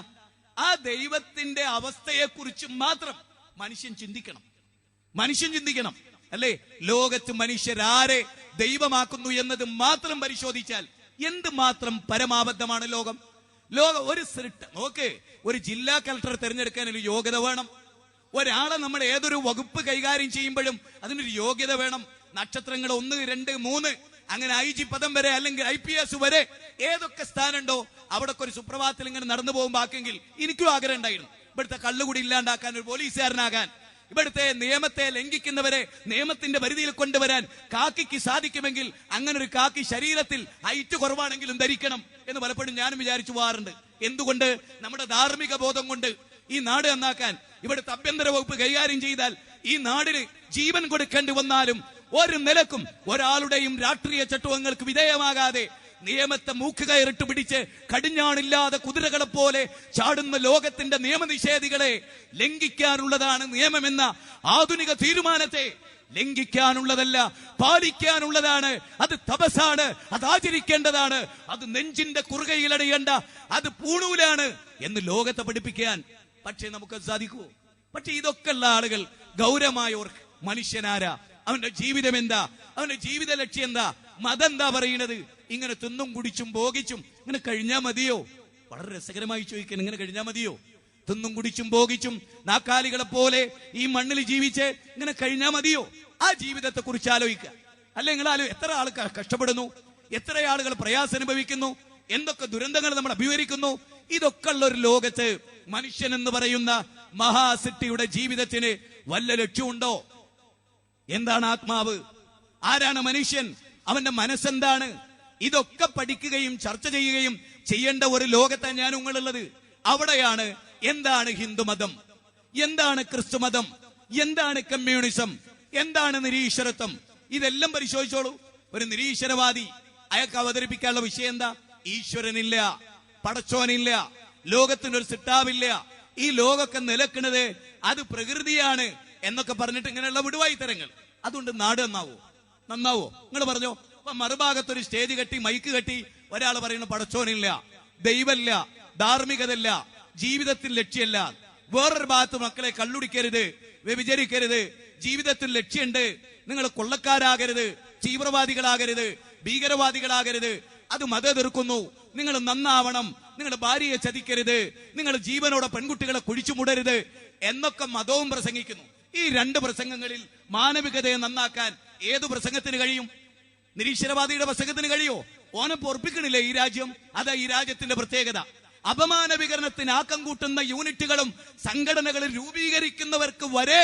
ആ ദൈവത്തിന്റെ അവസ്ഥയെക്കുറിച്ച് മാത്രം മനുഷ്യൻ ചിന്തിക്കണം അല്ലേ? ലോകത്ത് മനുഷ്യരാരെ ദൈവമാക്കുന്നു എന്നത് മാത്രം പരിശോധിച്ചാൽ എന്തുമാത്രം പരമാബദ്ധമാണ് ലോകം. ഒരു നോക്ക്, ഒരു ജില്ലാ കളക്ടർ തിരഞ്ഞെടുക്കാൻ ഒരു യോഗ്യത വേണം. ഒരാളെ നമ്മൾ ഏതൊരു വകുപ്പ് കൈകാര്യം ചെയ്യുമ്പോഴും അതിനൊരു യോഗ്യത വേണം. നക്ഷത്രങ്ങൾ 1, 2, 3 അങ്ങനെ IG പദം വരെ അല്ലെങ്കിൽ IPS വരെ ഏതൊക്കെ സ്ഥാനമുണ്ടോ അവിടൊക്കെ ഒരു സുപ്രഭാതത്തിൽ ഇങ്ങനെ നടന്നു പോകുമ്പോൾ ആക്കെങ്കിൽ എനിക്കും ആഗ്രഹം ഉണ്ടായിരുന്നു. ഇവിടുത്തെ കള്ളുകൂടി ഇല്ലാണ്ടാക്കാൻ, ഒരു പോലീസുകാരനാകാൻ, ഇവിടുത്തെ നിയമത്തെ ലംഘിക്കുന്നവരെ നിയമത്തിന്റെ പരിധിയിൽ കൊണ്ടുവരാൻ കാക്കിക്ക് സാധിക്കുമെങ്കിൽ അങ്ങനെ ഒരു കാക്കി ശരീരത്തിൽ ഹൈറ്റ് കുറവാണെങ്കിലും ധരിക്കണം എന്ന് പലപ്പോഴും ഞാനും വിചാരിച്ചു പോകാറുണ്ട്. എന്തുകൊണ്ട്? നമ്മുടെ ധാർമ്മിക ബോധം കൊണ്ട്. ഈ നാട് നന്നാക്കാൻ ഇവിടുത്തെ ആഭ്യന്തര വകുപ്പ് കൈകാര്യം ചെയ്താൽ ഈ നാടിന് ജീവൻ കൊടുക്കേണ്ടി വന്നാലും ഒരു നിലക്കും ഒരാളുടെയും രാഷ്ട്രീയ ചട്ടുവങ്ങൾക്ക് വിധേയമാകാതെ നിയമത്തെ മൂക്കുകയറിട്ട് പിടിച്ച് കടിഞ്ഞാണില്ലാതെ കുതിരകളെ പോലെ ചാടുന്ന ലോകത്തിന്റെ നിയമനിഷേധികളെ ലംഘിക്കാനുള്ളതാണ് നിയമമെന്ന ആധുനിക തീരുമാനത്തെ ലംഘിക്കാനുള്ളതല്ല, പാലിക്കാനുള്ളതാണ്. അത് തപസ്സാണ്, അത് ആചരിക്കേണ്ടതാണ്, അത് നെഞ്ചിന്റെ കുറുകയിലടയേണ്ട, അത് പൂണൂലാണ് എന്ന് ലോകത്തെ പഠിപ്പിക്കാൻ പക്ഷെ നമുക്ക് സാധിക്കുമോ? പക്ഷെ ഇതൊക്കെ ഉള്ള ആളുകൾ ഗൗരവമായോർക്ക് മനുഷ്യനാരാ, അവന്റെ ജീവിതം എന്താ, അവന്റെ ജീവിത ലക്ഷ്യം എന്താ, മതം എന്താ പറയുന്നത്, ഇങ്ങനെ തിന്നും കുടിച്ചും ഭോഗിച്ചും ഇങ്ങനെ കഴിഞ്ഞാ മതിയോ? വളരെ രസകരമായി ചോദിക്കാൻ, ഇങ്ങനെ കഴിഞ്ഞാ മതിയോ? തിന്നും കുടിച്ചും ഭോഗിച്ചും നാക്കാലികളെ പോലെ ഈ മണ്ണിൽ ജീവിച്ച് ഇങ്ങനെ കഴിഞ്ഞാ മതിയോ? ആ ജീവിതത്തെ കുറിച്ച് ആലോചിക്കുക. അല്ലെ, നിങ്ങൾ എത്ര ആൾക്കാർ കഷ്ടപ്പെടുന്നു, എത്ര ആളുകൾ പ്രയാസം അനുഭവിക്കുന്നു, എന്തൊക്കെ ദുരന്തങ്ങൾ നമ്മൾ അഭിമുഖീകരിക്കുന്നു. ഇതൊക്കെ ഉള്ള ഒരു ലോകത്ത് മനുഷ്യൻ എന്ന് പറയുന്ന മഹാസിട്ടിയുടെ ജീവിതത്തിന് വല്ല ലക്ഷ്യമുണ്ടോ? എന്താണ് ആത്മാവ്? ആരാണ് മനുഷ്യൻ? അവന്റെ മനസ്സെന്താണ്? ഇതൊക്കെ പഠിക്കുകയും ചർച്ച ചെയ്യുകയും ചെയ്യേണ്ട ഒരു ലോകത്താണ് ഞാൻ നിങ്ങളുള്ളത്. അവിടെയാണ് എന്താണ് ഹിന്ദുമതം, എന്താണ് ക്രിസ്തുമതം, എന്താണ് കമ്മ്യൂണിസം, എന്താണ് നിരീശ്വരത്വം, ഇതെല്ലാം പരിശോധിച്ചോളൂ. ഒരു നിരീശ്വരവാദി അയാൾക്ക് അവതരിപ്പിക്കാനുള്ള വിഷയം എന്താ? ഈശ്വരനില്ല, പടച്ചോനില്ല, ലോകത്തിനൊരു സിട്ടാവില്ല, ഈ ലോകമൊക്കെ നിലക്കുന്നത് അത് പ്രകൃതിയാണ് എന്നൊക്കെ പറഞ്ഞിട്ട് ഇങ്ങനെയുള്ള വിടുവായി തരങ്ങൾ. അതുകൊണ്ട് നാട് നന്നാവോ? നിങ്ങൾ പറഞ്ഞോ. അപ്പൊ മറുഭാഗത്തൊരു സ്റ്റേജ് കെട്ടി മൈക്ക് കെട്ടി ഒരാൾ പറയുന്നു പടച്ചോനില്ല, ദൈവമില്ല, ധാർമ്മികതല്ല, ജീവിതത്തിൽ ലക്ഷ്യമല്ല. വേറൊരു ഭാഗത്ത് മക്കളെ കള്ളുടിക്കരുത്, വ്യഭിചരിക്കരുത്, ജീവിതത്തിൽ ലക്ഷ്യമുണ്ട്, നിങ്ങൾ കൊള്ളക്കാരാകരുത്, തീവ്രവാദികളാകരുത്, ഭീകരവാദികളാകരുത്, അത് മതം എതിർക്കുന്നു, നിങ്ങൾ നന്നാവണം, നിങ്ങളുടെ ഭാര്യയെ ചതിക്കരുത്, നിങ്ങൾ ജീവനോടെ പെൺകുട്ടികളെ കുഴിച്ചുമുടരുത് എന്നൊക്കെ മതവും പ്രസംഗിക്കുന്നു. ഈ 2 പ്രസംഗങ്ങളിൽ മാനവികതയെ നന്നാക്കാൻ ഏതു പ്രസംഗത്തിന് കഴിയും? നിരീശ്വരവാദിയുടെ പ്രസംഗത്തിന് കഴിയോ? ഓനെ പൊറപ്പിക്കണില്ലേ ഈ രാജ്യം? അതാ ഈ രാജ്യത്തിന്റെ പ്രത്യേകത. അപമാന വികരണത്തിന് ആക്കം കൂട്ടുന്ന യൂണിറ്റുകളും സംഘടനകളും രൂപീകരിക്കുന്നവർക്ക് വരെ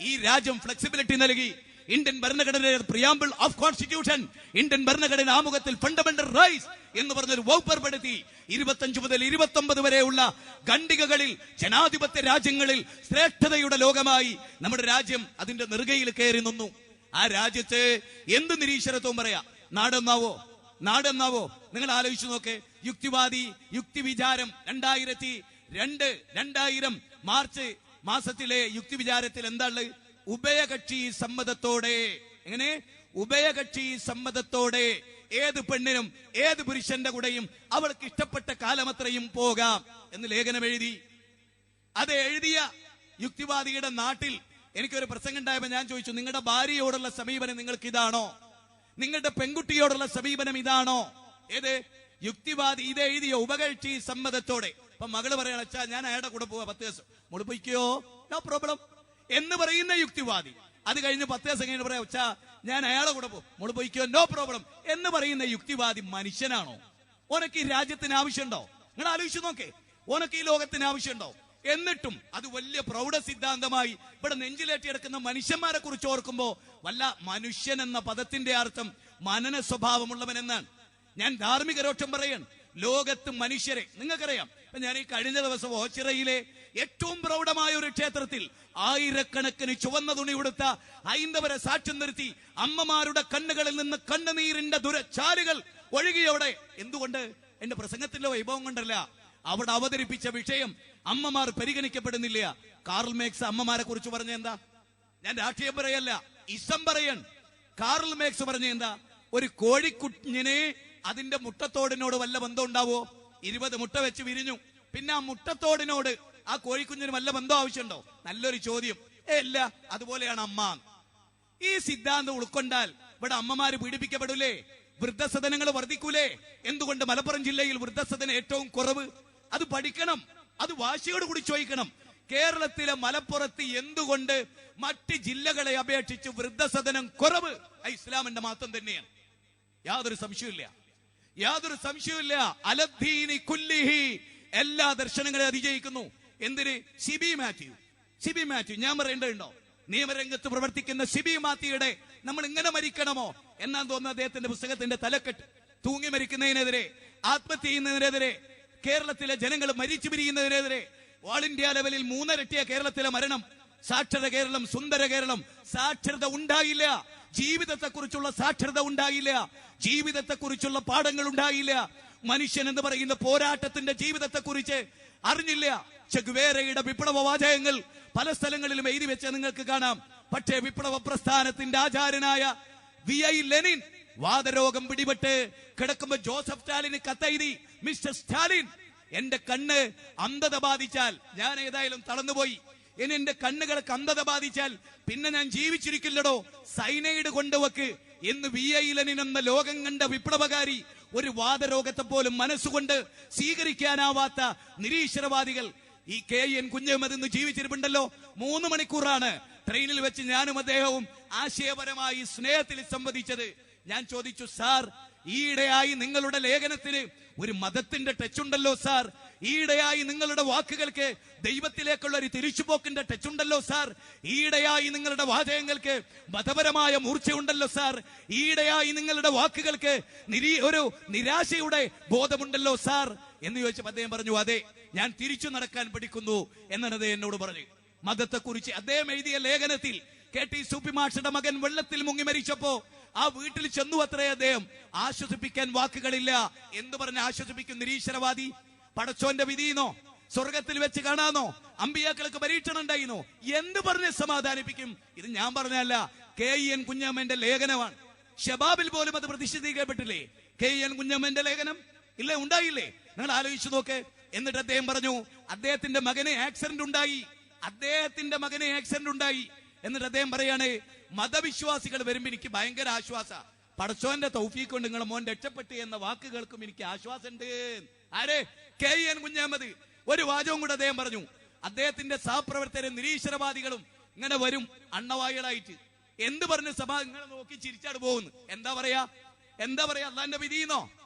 ഈ രാജ്യം ഫ്ലെക്സിബിലിറ്റി നൽകി. ഇന്ത്യൻ ഭരണഘടനയുടെ പ്രിയാമ്പിൾ ഓഫ് കോൺസ്റ്റിറ്റ്യൂഷൻ, ഇന്ത്യൻ ഭരണഘടന ആമുഖത്തിൽ ഫണ്ടമെന്റൽ റൈറ്റ്സ് എന്ന് പറഞ്ഞൊരു വകുപ്പ് ഏർപ്പെടുത്തി 25 മുതൽ 29 വരെയുള്ള ഖണ്ഡികകളിൽ ജനാധിപത്യ രാജ്യങ്ങളിൽ ശ്രേഷ്ഠതയുടെ ലോകമായി നമ്മുടെ രാജ്യം അതിന്റെ നെറുകയിൽ കയറി നിന്നു. ആ രാജ്യത്ത് എന്ത് നിരീശ്വരത്വം പറയാ? നാടെന്നാവോ? നിങ്ങൾ ആലോചിച്ചു നോക്കെ. യുക്തിവാദി യുക്തിവിചാരം 2000 മാർച്ച് മാസത്തിലെ യുക്തിവിചാരത്തിൽ എന്താണ്? ഉഭയകക്ഷി സമ്മതത്തോടെ. എങ്ങനെ? ഉഭയകക്ഷി സമ്മതത്തോടെ ഏത് പെണ്ണിനും ഏത് പുരുഷന്റെ കൂടെയും അവൾക്ക് ഇഷ്ടപ്പെട്ട കാലമത്രയും പോകാം എന്ന് ലേഖനം എഴുതി. അത് എഴുതിയ യുക്തിവാദിയുടെ നാട്ടിൽ എനിക്കൊരു പ്രസംഗം ഉണ്ടായപ്പോൾ ഞാൻ ചോദിച്ചു, നിങ്ങളുടെ ഭാര്യയോടുള്ള സമീപനം നിങ്ങൾക്ക് ഇതാണോ? നിങ്ങളുടെ പെൺകുട്ടിയോടുള്ള സമീപനം ഇതാണോ? ഏത് യുക്തിവാദി ഇത് എഴുതിയ ഉപകക്ഷി സമ്മതത്തോടെ. അപ്പൊ മകള് പറയണ, അച്ഛാ ഞാൻ അയാളുടെ കൂടെ പോവാ 10 ദിവസം. മോള് പോയിക്കോ, നോ പ്രോബ്ലം എന്ന് പറയുന്ന യുക്തിവാദി. അത് കഴിഞ്ഞ് 10 ദിവസം കഴിഞ്ഞ് പറയാം, അച്ഛാ ഞാൻ അയാളെ കൂടെ പോകും, മോള് പോയിക്കോ, നോ പ്രോബ്ലം എന്ന് പറയുന്ന യുക്തിവാദി മനുഷ്യനാണോ? ഓനക്ക് ഈ രാജ്യത്തിന് ആവശ്യമുണ്ടോ? നിങ്ങൾ ആലോചിച്ചു നോക്കേ, ഓനക്ക് ഈ ലോകത്തിന് ആവശ്യമുണ്ടോ? എന്നിട്ടും അത് വലിയ പ്രൗഢ സിദ്ധാന്തമായി ഇവിടെ നെഞ്ചിലേറ്റി എടുക്കുന്ന മനുഷ്യന്മാരെ കുറിച്ച് ഓർക്കുമ്പോ വല്ല മനുഷ്യൻ എന്ന പദത്തിന്റെ അർത്ഥം മനന സ്വഭാവമുള്ളവൻ എന്നാണ്. ഞാൻ ധാർമ്മിക രോക്ഷം പറയാൻ. ലോകത്ത് മനുഷ്യരെ നിങ്ങൾക്കറിയാം. ഞാൻ ഈ കഴിഞ്ഞ ദിവസം ഓച്ചിറയിലെ ഏറ്റവും പ്രൗഢമായ ഒരു ക്ഷേത്രത്തിൽ ആയിരക്കണക്കിന് ചുവന്ന തുണി ഉടുത്ത ഹൈന്ദവരെ സാക്ഷ്യം നിർത്തി അമ്മമാരുടെ കണ്ണുകളിൽ നിന്ന് കണ്ണുനീരിന്റെ ദുരച്ചാലുകൾ ഒഴുകിയോടെ. എന്തുകൊണ്ട്? എന്റെ പ്രസംഗത്തിന്റെ വൈഭവം കൊണ്ടല്ല, അവിടെ അവതരിപ്പിച്ച വിഷയം അമ്മമാർ പരിഗണിക്കപ്പെടുന്നില്ല. കാർൽ മാർക്സ് അമ്മമാരെ കുറിച്ച് പറഞ്ഞ എന്താ? ഞാൻ രാഷ്ട്രീയം പറയല്ല, ഇസം പറയൻ. കാർൽ മാർക്സ് പറഞ്ഞ എന്താ? ഒരു കോഴിക്കുഞ്ഞിനെ അതിന്റെ മുട്ടത്തോടിനോട് വല്ല ബന്ധം ഉണ്ടാവോ? 20 മുട്ട വെച്ച് വിരിഞ്ഞു, പിന്നെ ആ മുട്ടത്തോടിനോട് ആ കോഴിക്കുഞ്ഞിന് വല്ല ബന്ധം ആവശ്യമുണ്ടോ? നല്ലൊരു ചോദ്യം. ഇല്ല. അതുപോലെയാണ് അമ്മ. ഈ സിദ്ധാന്തം ഉൾക്കൊണ്ടാൽ ഇവിടെ അമ്മമാര് പീഡിപ്പിക്കപ്പെടൂലേ? വൃദ്ധസദനങ്ങൾ വർദ്ധിക്കൂലേ? എന്തുകൊണ്ട് മലപ്പുറം ജില്ലയിൽ വൃദ്ധസദനം ഏറ്റവും കുറവ്? അത് പഠിക്കണം, അത് വാശിയോട് കൂടി ചോദിക്കണം. കേരളത്തിലെ മലപ്പുറത്ത് എന്തുകൊണ്ട് മറ്റ് ജില്ലകളെ അപേക്ഷിച്ച് വൃദ്ധസദനം കുറവ്? ഇസ്ലാമിന്റെ മാത്രം തന്നെയാണ്. യാതൊരു സംശയമില്ല, യാതൊരു സംശയമില്ല. അലദ്ദീനി കുല്ലിഹി, എല്ലാ ദർശനങ്ങളെ അതിജയിക്കുന്നു. എന്തിന്? സിബി മാത്യു ഞാൻ പറയേണ്ടതുണ്ടോ? നിയമരംഗത്ത് പ്രവർത്തിക്കുന്ന സിബി മാത്യുയുടെ നമ്മൾ ഇങ്ങനെ മരിക്കണമോ എന്നാണ് തോന്നുന്നത്. അദ്ദേഹത്തിന്റെ പുസ്തകത്തിന്റെ തലക്കെട്ട് തൂങ്ങി മരിക്കുന്നതിനെതിരെ, ആത്മഹത്യ ചെയ്യുന്നതിനെതിരെ, കേരളത്തിലെ ജനങ്ങൾ മരിച്ചു പിരിയുന്നതിനെതിരെ. ഓൾ ഇന്ത്യ ലെവലിൽ 3 ഇരട്ടിയ കേരളത്തിലെ മരണം. സാക്ഷര കേരളം, സുന്ദര കേരളം. സാക്ഷരത ഉണ്ടായില്ല, ജീവിതത്തെക്കുറിച്ചുള്ള സാക്ഷരത ഉണ്ടായില്ല, ജീവിതത്തെക്കുറിച്ചുള്ള പാഠങ്ങൾ ഉണ്ടായില്ല. മനുഷ്യൻ എന്ന് പറയുന്ന പോരാട്ടത്തിന്റെ ജീവിതത്തെക്കുറിച്ച് അറിഞ്ഞില്ല. ചെഗുവേരയുടെ വിപ്ലവ വാചകങ്ങൾ പല സ്ഥലങ്ങളിലും എഴുതി വെച്ച് നിങ്ങൾക്ക് കാണാം. പക്ഷേ വിപ്ലവ പ്രസ്ഥാനത്തിന്റെ ആചാര്യനായ VI ലെനിൻ വാതരോഗം പിടിപെട്ട് കിടക്കുമ്പോ ജോസഫ് സ്റ്റാലിന് കത്തെഴുതി, മിസ്റ്റർ സ്റ്റാലിൻ, എന്റെ കണ്ണ് അന്ധത ബാധിച്ചാൽ, ഞാൻ ഏതായാലും തളർന്നുപോയി, ഇനി എന്റെ കണ്ണുകൾക്ക് അന്ധത ബാധിച്ചാൽ പിന്നെ ഞാൻ ജീവിച്ചിരിക്കില്ലടോ, സൈനൈഡ് കൊണ്ടുവെക്ക് എന്ന് VI ലെനിൻ എന്ന ലോകം കണ്ട വിപ്ലവകാരി ഒരു വാതരോഗത്തെ പോലും മനസ്സുകൊണ്ട് സ്വീകരിക്കാനാവാത്ത നിരീശ്വരവാദികൾ. ഈ KN കുഞ്ഞഹമ്മദ് ഇന്ന് ജീവിച്ചിരിപ്പുണ്ടല്ലോ. 3 മണിക്കൂറാണ് ട്രെയിനിൽ വെച്ച് ഞാനും അദ്ദേഹവും ആശയപരമായി സ്നേഹത്തിൽ സംവദിച്ചത്. ഞാൻ ചോദിച്ചു, സാർ, ഈയിടെയായി നിങ്ങളുടെ ലേഖനത്തിന് ഒരു മതത്തിന്റെ ടച്ച് ഉണ്ടല്ലോ സാർ. ഈയിടെയായി നിങ്ങളുടെ വാക്കുകൾക്ക് ദൈവത്തിലേക്കുള്ള ഒരു തിരിച്ചുപോക്കിന്റെ ടച്ച് ഉണ്ടല്ലോ സാർ. ഈയിടെയായി നിങ്ങളുടെ വാചകങ്ങൾക്ക് മതപരമായ മൂർച്ചയുണ്ടല്ലോ സാർ. ഈയിടെയായി നിങ്ങളുടെ വാക്കുകൾക്ക് ഒരു നിരാശയുടെ ബോധമുണ്ടല്ലോ സാർ എന്ന് ചോദിച്ചപ്പോൾ അദ്ദേഹം പറഞ്ഞു, അതെ, ഞാൻ തിരിച്ചു നടക്കാൻ പഠിക്കുന്നു എന്നാണ് അദ്ദേഹം എന്നോട് പറഞ്ഞു. മതത്തെക്കുറിച്ച് അദ്ദേഹം എഴുതിയ ലേഖനത്തിൽ KT സൂപ്പി മാഷയുടെ മകൻ വെള്ളത്തിൽ മുങ്ങി മരിച്ചപ്പോ ആ വീട്ടിൽ ചെന്നു അത്രേ അദ്ദേഹം. ആശ്വസിപ്പിക്കാൻ വാക്കുകളില്ല എന്ന് പറഞ്ഞ് ആശ്വസിപ്പിക്കും നിരീശ്വരവാദി. പടച്ചോന്റെ വിധിയെന്നോ സ്വർഗത്തിൽ വെച്ച് കാണാന്നോ അമ്പിയാക്കൾക്ക് പരീക്ഷണം ഉണ്ടായിന്നോ എന്ന് പറഞ്ഞ് സമാധാനിപ്പിക്കും. ഇത് ഞാൻ പറഞ്ഞല്ല, KN കുഞ്ഞമ്മന്റെ ലേഖനമാണ്. ഷബാബിൽ പോലും അത് പ്രതിഷേധിക്കപ്പെട്ടില്ലേ? KN കുഞ്ഞമ്മന്റെ ലേഖനം ഇല്ലേ? ഉണ്ടായില്ലേ? നിങ്ങൾ ആലോചിച്ചു നോക്ക്. എന്നിട്ട് അദ്ദേഹം പറഞ്ഞു, അദ്ദേഹത്തിന്റെ മകന് ആക്സിഡന്റ് ഉണ്ടായി. എന്നിട്ട് അദ്ദേഹം പറയാണ്, മതവിശ്വാസികൾ വരുമ്പോ എനിക്ക് ഭയങ്കര ആശ്വാസ. പടച്ചോന്റെ തൗഫീഖ് കൊണ്ട് നിങ്ങളെ മോൻ രക്ഷപ്പെട്ടു എന്ന വാക്ക് കേൾക്കും എനിക്ക് ആശ്വാസമുണ്ട്. ആരെ? KN കുഞ്ഞഹമ്മദ്. ഒരു വാചകം കൂടെ അദ്ദേഹം പറഞ്ഞു, അദ്ദേഹത്തിന്റെ സഹപ്രവർത്തകരും നിരീശ്വരവാദികളും ഇങ്ങനെ വരും അണ്ണവായികളായിട്ട്. എന്ത് പറഞ്ഞ് സഭ ഇങ്ങനെ നോക്കി ചിരിച്ചാട് പോകുന്നു. എന്താ പറയാ? അള്ളാന്റെ വിധിയെന്നോ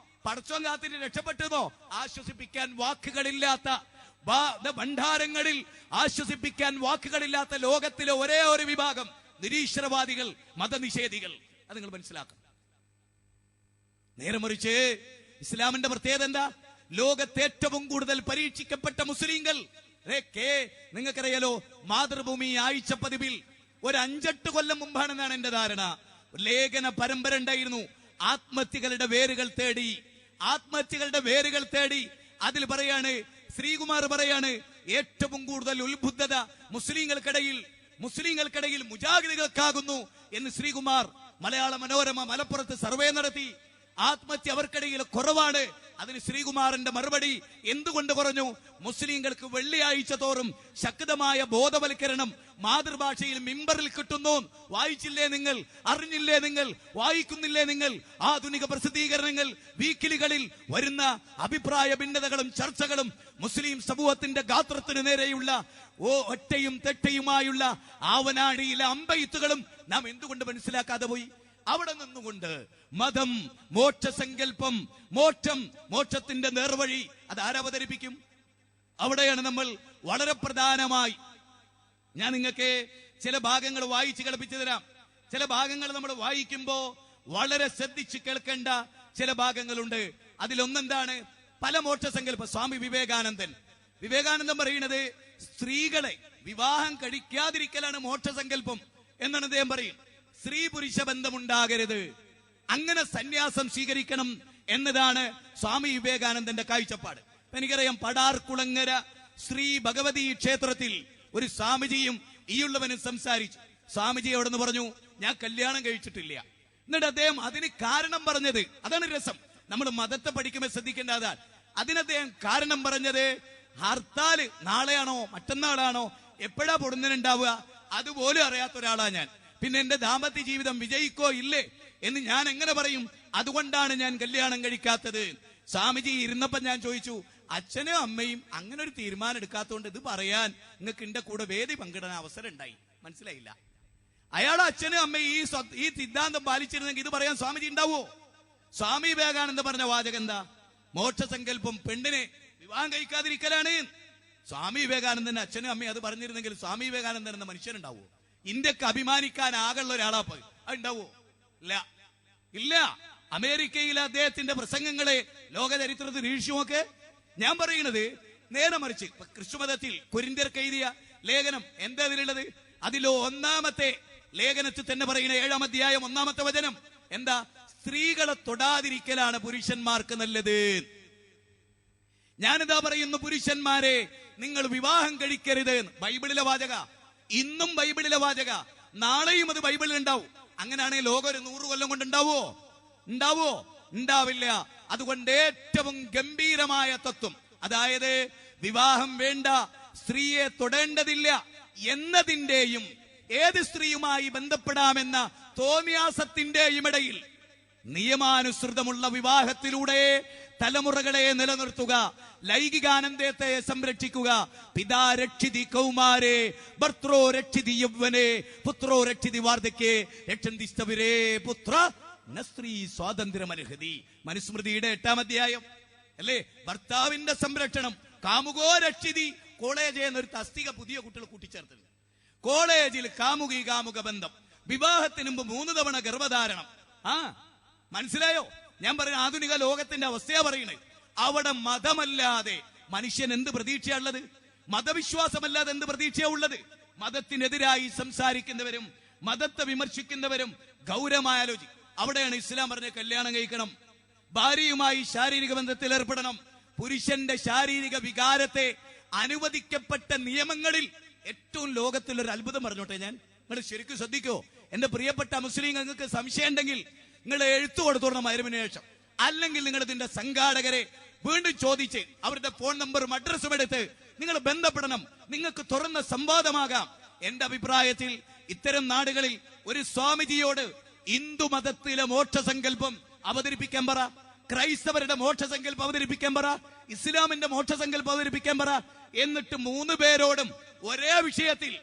പടച്ചോൻ കാത്തിന് രക്ഷപ്പെട്ടതോ? ആശ്വസിപ്പിക്കാൻ വാക്കുകളില്ലാത്ത ഭണ്ഡാരങ്ങളിൽ ആശ്വസിപ്പിക്കാൻ വാക്കുകളില്ലാത്ത ലോകത്തിലെ ഒരേ ഒരു വിഭാഗം നിരീശ്വരവാദികൾ, മതനിഷേധികൾ. അത് നിങ്ങൾ മനസ്സിലാക്കണം. നേരെ മറിച്ച് ഇസ്ലാമിന്റെ പ്രത്യേകത എന്താ? ലോകത്തെ ഏറ്റവും കൂടുതൽ പരീക്ഷിക്കപ്പെട്ട മുസ്ലിങ്ങൾ. നിങ്ങൾക്കറിയാലോ, മാതൃഭൂമി ആഴ്ച പതിപ്പിൽ ഒരു 5-8 കൊല്ലം മുമ്പാണെന്നാണ് എന്റെ ധാരണ, ലേഖന പരമ്പര ഉണ്ടായിരുന്നു. ആത്മഹത്യകളുടെ വേരുകൾ തേടി. അതിൽ പറയാണ്, ശ്രീകുമാർ പറയാണ്, ഏറ്റവും കൂടുതൽ ഉത്ബുദ്ധത മുസ്ലിങ്ങൾക്കിടയിൽ മുജാഹിദുകൾക്കാകുന്നു എന്ന് ശ്രീകുമാർ മലയാള മനോരമ മലപ്പുറത്ത് സർവേ നടത്തി. ആത്മഹത്യ അവർക്കിടയിൽ കുറവാണ് അതിന് ശ്രീകുമാറിന്റെ മറുപടി എന്തുകൊണ്ട് പറഞ്ഞു? മുസ്ലിങ്ങൾക്ക് വെള്ളിയാഴ്ച തോറും ശക്തമായ ബോധവൽക്കരണം മാതൃഭാഷയിൽ മിമ്പറിൽ കിട്ടുന്നു. വായിച്ചില്ലേ നിങ്ങൾ? അറിഞ്ഞില്ലേ നിങ്ങൾ? വായിക്കുന്നില്ലേ നിങ്ങൾ? ആധുനിക പ്രസിദ്ധീകരണങ്ങൾ, വീക്കിലികളിൽ വരുന്ന അഭിപ്രായ ഭിന്നതകളും ചർച്ചകളും മുസ്ലിം സമൂഹത്തിന്റെ ഗാത്രത്തിന് നേരെയുള്ള ഒറ്റയും തെറ്റയുമായുള്ള ആവനാഴിയിലെ അമ്പെയ്ത്തുകളും നാം എന്തുകൊണ്ട് മനസ്സിലാക്കാതെ പോയി? അവിടെ നിന്നുകൊണ്ട് മതം, മോക്ഷസങ്കല്പം, മോക്ഷത്തിന്റെ നേർവഴി അത് ആരവതരിപ്പിക്കും? അവിടെയാണ് നമ്മൾ വളരെ പ്രധാനമായി, ഞാൻ നിങ്ങൾക്ക് ചില ഭാഗങ്ങൾ വായിച്ച് കളിപ്പിച്ചു തരാം. ചില ഭാഗങ്ങൾ നമ്മൾ വായിക്കുമ്പോ വളരെ ശ്രദ്ധിച്ച് കേൾക്കേണ്ട ചില ഭാഗങ്ങളുണ്ട്. അതിലൊന്നെന്താണ്? പല മോക്ഷസങ്കല്പം. സ്വാമി വിവേകാനന്ദൻ പറയുന്നത് സ്ത്രീകളെ വിവാഹം കഴിക്കാതിരിക്കലാണ് മോക്ഷസങ്കല്പം എന്നാണ് അദ്ദേഹം പറയും. സ്ത്രീ പുരുഷ ബന്ധമുണ്ടാകരുത്, അങ്ങനെ സന്യാസം സ്വീകരിക്കണം എന്നതാണ് സ്വാമി വിവേകാനന്ദന്റെ കാഴ്ചപ്പാട്. എനിക്കറിയാം, പടാർകുളങ്ങര ശ്രീ ഭഗവതി ക്ഷേത്രത്തിൽ ഒരു സ്വാമിജിയും ഈയുള്ളവനും സംസാരിച്ചു. സ്വാമിജി അവിടെ നിന്ന് പറഞ്ഞു, ഞാൻ കല്യാണം കഴിച്ചിട്ടില്ല. എന്നിട്ട് അദ്ദേഹം അതിന് കാരണം പറഞ്ഞത്, അതാണ് രസം, നമ്മൾ മതത്തെ പഠിക്കുമ്പോൾ ശ്രദ്ധിക്കേണ്ട അതാണ്. അതിന് അദ്ദേഹം കാരണം പറഞ്ഞത്, ഹർത്താല് നാളെയാണോ മറ്റന്നാളാണോ എപ്പോഴാ പൊടുന്നതിനുണ്ടാവുക അതുപോലും അറിയാത്ത ഒരാളാ ഞാൻ. പിന്നെ എന്റെ ദാമ്പത്യ ജീവിതം വിജയിക്കോ ഇല്ലേ എന്ന് ഞാൻ എങ്ങനെ പറയും? അതുകൊണ്ടാണ് ഞാൻ കല്യാണം കഴിക്കാത്തത്. സ്വാമിജി ഇരുന്നപ്പോ ഞാൻ ചോദിച്ചു, അച്ഛനും അമ്മയും അങ്ങനെ ഒരു തീരുമാനം എടുക്കാത്തതുകൊണ്ട് ഇത് പറയാൻ നിങ്ങൾക്ക് എന്റെ കൂടെ വേദി പങ്കിടാൻ അവസരം ഉണ്ടായി? മനസ്സിലായില്ല. അയാളെ അച്ഛനും അമ്മയും ഈ സിദ്ധാന്തം പാലിച്ചിരുന്നെങ്കിൽ ഇത് പറയാൻ സ്വാമിജി ഉണ്ടാവോ? സ്വാമി വിവേകാനന്ദ പറഞ്ഞ വാചകം എന്താ? മോക്ഷസങ്കല്പം പെണ്ണിനെ വിവാഹം കഴിക്കാതിരിക്കലാണ്. സ്വാമി വിവേകാനന്ദന്റെ അച്ഛനും അമ്മയും അത് പറഞ്ഞിരുന്നെങ്കിൽ സ്വാമി വിവേകാനന്ദൻ എന്ന മനുഷ്യനുണ്ടാവോ? ഇന്ത്യക്ക് അഭിമാനിക്കാൻ ആകെയുള്ള ഒരാളാ പോയി അതുണ്ടാവോ? ഇല്ല. അമേരിക്കയിലെ അദ്ദേഹത്തിന്റെ പ്രസംഗങ്ങളെ ലോക ചരിത്രത്തിൽ വീഴ്ചയൊക്കെ ഞാൻ പറയുന്നത് നേരെ മറിച്ച്. ക്രിസ്തുമതത്തിൽ കൊരിന്ത്യർക്ക് എഴുതിയ ലേഖനം എന്താ അതിലുള്ളത്? അതിലോ ഒന്നാമത്തെ ലേഖനത്തിൽ തന്നെ പറയുന്ന 7-ാം അധ്യായം 1-ാമത്തെ വചനം എന്താ? സ്ത്രീകളെ തൊടാതിരിക്കലാണ് പുരുഷന്മാർക്ക് നല്ലത്. ഞാനിതാ പറയുന്നു, പുരുഷന്മാരെ നിങ്ങൾ വിവാഹം കഴിക്കരുത്. ബൈബിളിലെ വാചക, ഇന്നും ബൈബിളിലെ വാചക, നാളെയും അത് ബൈബിളിൽ ഉണ്ടാവും. അങ്ങനെയാണെങ്കിൽ ലോകം ഒരു 100 കൊല്ലം കൊണ്ട് ഉണ്ടാവോ? ഉണ്ടാവില്ല. അതുകൊണ്ട് ഏറ്റവും ഗംഭീരമായ തത്വം, അതായത് വിവാഹം വേണ്ട, സ്ത്രീയെ തൊടേണ്ടതില്ല എന്നതിന്റെയും ഏത് സ്ത്രീയുമായി ബന്ധപ്പെടാമെന്ന തോന്നിയാസത്തിന്റെയും ഇടയിൽ നിയമാനുസൃതമുള്ള വിവാഹത്തിലൂടെ തലമുറകളെ നിലനിർത്തുക, ലൈംഗികാനന്ദത്തെ സംരക്ഷിക്കുക. പിതാ രക്ഷിതി കൗമാരേ ഭർത്രോ രക്ഷിതി യൗവനേ പുത്രോ രക്ഷിതി വാർദ്ധക്യേ രക്ഷന്തി സ്തവിരേ പുത്ര നസ്ത്രീ സ്വാതന്ത്ര്യമർഹതി. മനുസ്മൃതിയുടെ 8-ാം അധ്യായം അല്ലേ? ഭർത്താവിന്റെ സംരക്ഷണം. കാമുകോ രക്ഷിതി. കോളേജ് എന്നൊരു തസ്തിക പുതിയ കുട്ടികൾ കൂട്ടിച്ചേർത്തിട്ടുണ്ട്. കോളേജിൽ കാമുക ബന്ധം, വിവാഹത്തിന് മുമ്പ് 3 തവണ ഗർഭധാരണം. മനസ്സിലായോ? ഞാൻ പറയുന്ന ആധുനിക ലോകത്തിന്റെ അവസ്ഥയാ പറയുന്നത്. അവിടെ മതമല്ലാതെ മനുഷ്യൻ എന്ത് പ്രതീക്ഷയുള്ളത്? മതവിശ്വാസമല്ലാതെ എന്ത് പ്രതീക്ഷയാ ഉള്ളത്? മതത്തിനെതിരായി സംസാരിക്കുന്നവരും മതത്തെ വിമർശിക്കുന്നവരും ഗൗരവമായി ആലോചിക്കും. അവിടെയാണ് ഇസ്ലാം പറഞ്ഞ കല്യാണം കഴിക്കണം, ഭാര്യയുമായി ശാരീരിക ബന്ധത്തിൽ ഏർപ്പെടണം. പുരുഷന്റെ ശാരീരിക വികാരത്തെ അനുവദിക്കപ്പെട്ട നിയമങ്ങളിൽ ഏറ്റവും ലോകത്തിലൊരു അത്ഭുതം പറഞ്ഞോട്ടെ ഞാൻ. നിങ്ങൾ ശരിക്കും ശ്രദ്ധിക്കോ? എന്റെ പ്രിയപ്പെട്ട മുസ്ലിം, നിങ്ങൾക്ക് സംശയം ഉണ്ടെങ്കിൽ നിങ്ങൾ എഴുത്തു കൊടുത്തോണം മരുവിന് ശേഷം. അല്ലെങ്കിൽ നിങ്ങൾ ഇതിന്റെ സംഘാടകരെ വീണ്ടും ചോദിച്ച് അവരുടെ ഫോൺ നമ്പറും അഡ്രസ്സും എടുത്ത് നിങ്ങൾ ബന്ധപ്പെടണം. നിങ്ങൾക്ക് തുറന്ന സംവാദമാകാം. എന്റെ അഭിപ്രായത്തിൽ ഇത്തരം നാടുകളിൽ ഒരു സ്വാമിജിയോട് ഹിന്ദു മതത്തിലെ മോക്ഷസങ്കല്പം അവതരിപ്പിക്കാൻ പറ, ക്രൈസ്തവരുടെ മോക്ഷസങ്കല്പം അവതരിപ്പിക്കാൻ പറ, ഇസ്ലാമിന്റെ മോക്ഷസങ്കല്പം അവതരിപ്പിക്കാൻ പറ. എന്നിട്ട് 3 പേരോടും ഒരേ വിഷയത്തിൽ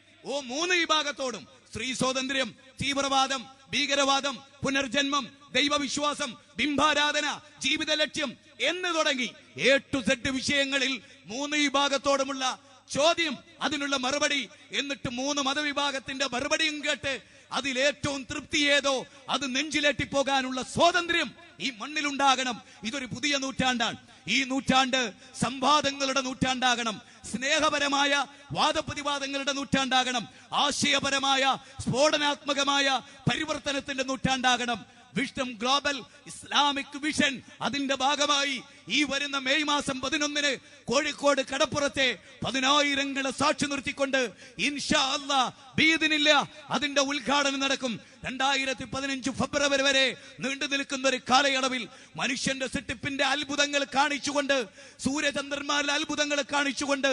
3 വിഭാഗത്തോടും സ്ത്രീ സ്വാതന്ത്ര്യം, തീവ്രവാദം, ഭീകരവാദം, പുനർജന്മം, ദൈവവിശ്വാസം, ബിംബാരാധന, ജീവിത ലക്ഷ്യം എന്ന് തുടങ്ങി A to Z വിഷയങ്ങളിൽ 3 വിഭാഗത്തോടുമുള്ള ചോദ്യം, അതിനുള്ള മറുപടി. എന്നിട്ട് 3 മതവിഭാഗത്തിന്റെ മറുപടിയും കേട്ട് അതിലേറ്റവും തൃപ്തി ഏതോ അത് നെഞ്ചിലേറ്റിപ്പോകാനുള്ള സ്വാതന്ത്ര്യം ഈ മണ്ണിലുണ്ടാകണം. ഇതൊരു പുതിയ നൂറ്റാണ്ടാണ്. ഈ നൂറ്റാണ്ട് സംവാദങ്ങളുടെ നൂറ്റാണ്ടാകണം, സ്നേഹപരമായ വാദപ്രതിവാദങ്ങളുടെ നൂറ്റാണ്ടാകണം, ആശയപരമായ സ്ഫോടനാത്മകമായ പരിവർത്തനത്തിന്റെ നൂറ്റാണ്ടാകണം. വിഷ്ണം ഗ്ലോബൽ ഇസ്ലാമിക് വിഷൻ അതിന്റെ ഭാഗമായി ഈ വരുന്ന മെയ് മാസം 11-ന് കോഴിക്കോട് കടപ്പുറത്തെ 10,000 സാക്ഷി നിർത്തിക്കൊണ്ട് ഇൻഷാ അല്ലാഹ് ബീദിനില്ല അതിന്റെ ഉദ്ഘാടനം നടക്കും. 2015 ഫെബ്രുവരി വരെ നീണ്ടു നിൽക്കുന്ന ഒരു കാലയളവിൽ മനുഷ്യന്റെ സൃഷ്ടിപ്പിന്റെ അത്ഭുതങ്ങൾ കാണിച്ചുകൊണ്ട്, സൂര്യചന്ദ്രന്മാരിലെ അത്ഭുതങ്ങൾ കാണിച്ചുകൊണ്ട്,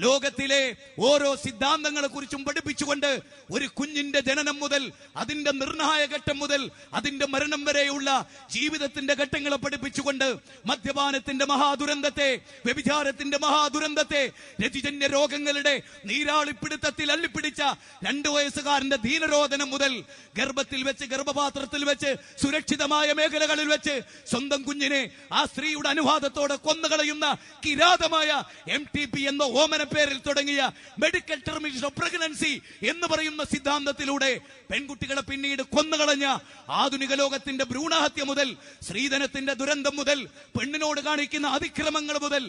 ലോകത്തിലെ ഓരോ സിദ്ധാന്തങ്ങളെ കുറിച്ചും പഠിപ്പിച്ചുകൊണ്ട്, ഒരു കുഞ്ഞിന്റെ ജനനം മുതൽ അതിന്റെ നിർണായക ഘട്ടം മുതൽ അതിന്റെ മരണം വരെയുള്ള ജീവിതത്തിന്റെ ഘട്ടങ്ങളെ പഠിപ്പിച്ചുകൊണ്ട്, മദ്യപാനത്തിന്റെ മഹാദുരന്തത്തെ, വ്യഭിചാരത്തിന്റെ മഹാദുരന്തത്തെ, രതിജന്യ രോഗങ്ങളുടെ നീരാളിപ്പിടുത്തത്തിൽ അള്ളിപ്പിടിച്ച 2 വയസ്സുകാരന്റെ ദീനരോധനം മുതൽ ഗർഭത്തിൽ വെച്ച്, ഗർഭപാത്രത്തിൽ വെച്ച്, സുരക്ഷിതമായ മേഖലകളിൽ വെച്ച് സ്വന്തം കുഞ്ഞിനെ ആ സ്ത്രീയുടെ അനുവാദത്തോടെ കൊന്നുകളയുന്ന കിരാതമായ MTP എന്ന ഓമന പേരിൽ തുടങ്ങിയ മെഡിക്കൽ ടെർമിനേഷൻ ഓഫ് പ്രഗ്നൻസി എന്ന് പറയുന്ന സിദ്ധാന്തത്തിലൂടെ പെൺകുട്ടികളെ പിന്നീട് കൊന്നുകളഞ്ഞ ആധുനിക ലോകത്തിന്റെ ഭ്രൂണഹത്യ മുതൽ, സ്ത്രീധനത്തിന്റെ ദുരന്തം മുതൽ, പെണ്ണിനോട് കാണിക്കുന്ന അതിക്രമങ്ങൾ മുതൽ,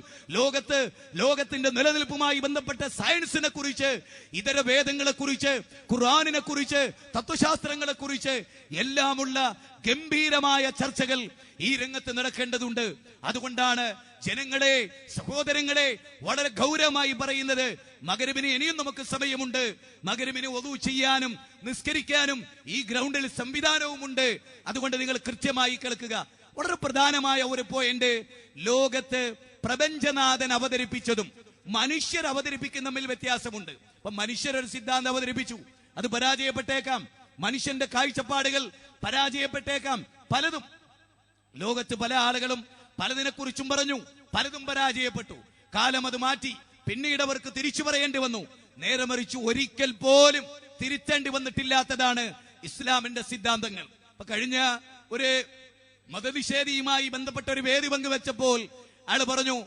ലോകത്തിന്റെ നിലനിൽപ്പുമായി ബന്ധപ്പെട്ട സയൻസിനെ കുറിച്ച്, ഇതര വേദങ്ങളെ കുറിച്ച്, ഖുർആനിനെ കുറിച്ച്, തത്വശാസ്ത്രങ്ങളെ കുറിച്ച് എല്ലാമുള്ള ഗംഭീരമായ ചർച്ചകൾ ഈ രംഗത്ത് നടക്കേണ്ടതുണ്ട്. അതുകൊണ്ടാണ് ജനങ്ങളെ, സഹോദരങ്ങളെ, വളരെ ഗൗരവമായി പറയുന്നത്, മഗ്‌രിബിന് ഇനിയും നമുക്ക് സമയമുണ്ട്. മഗ്‌രിബിന് വുദൂ ചെയ്യാനും നിസ്കരിക്കാനും ഈ ഗ്രൗണ്ടിൽ സംവിധാനവുമുണ്ട്. അതുകൊണ്ട് നിങ്ങൾ കൃത്യമായി കേൾക്കുക. വളരെ പ്രധാനമായ ഒരു പോയിന്റ്, ലോകത്ത് പ്രപഞ്ചനാഥൻ അവതരിപ്പിച്ചതും മനുഷ്യർ അവതരിപ്പിക്കുന്ന തമ്മിൽ വ്യത്യാസമുണ്ട്. അപ്പൊ മനുഷ്യർ ഒരു സിദ്ധാന്തം അവതരിപ്പിച്ചു, അത് പരാജയപ്പെട്ടേക്കാം. മനുഷ്യന്റെ കാഴ്ചപ്പാടുകൾ പരാജയപ്പെട്ടേക്കാം. പലതും ലോകത്ത് പല ആളുകളും പലതിനെ കുറിച്ചും പറഞ്ഞു, പലതും പരാജയപ്പെട്ടു. കാലം അത് മാറ്റി. പിന്നീട് അവർക്ക് തിരിച്ചു പറയേണ്ടി വന്നു. നേരെ മറിച്ച് ഒരിക്കൽ പോലും തിരുത്തേണ്ടി വന്നിട്ടില്ലാത്തതാണ് ഇസ്ലാമിന്റെ സിദ്ധാന്തങ്ങൾ. അപ്പൊ കഴിഞ്ഞ ഒരു മതനിഷേധിയുമായി ബന്ധപ്പെട്ട ഒരു വേദി പങ്കുവെച്ചപ്പോൾ അയാൾ പറഞ്ഞു,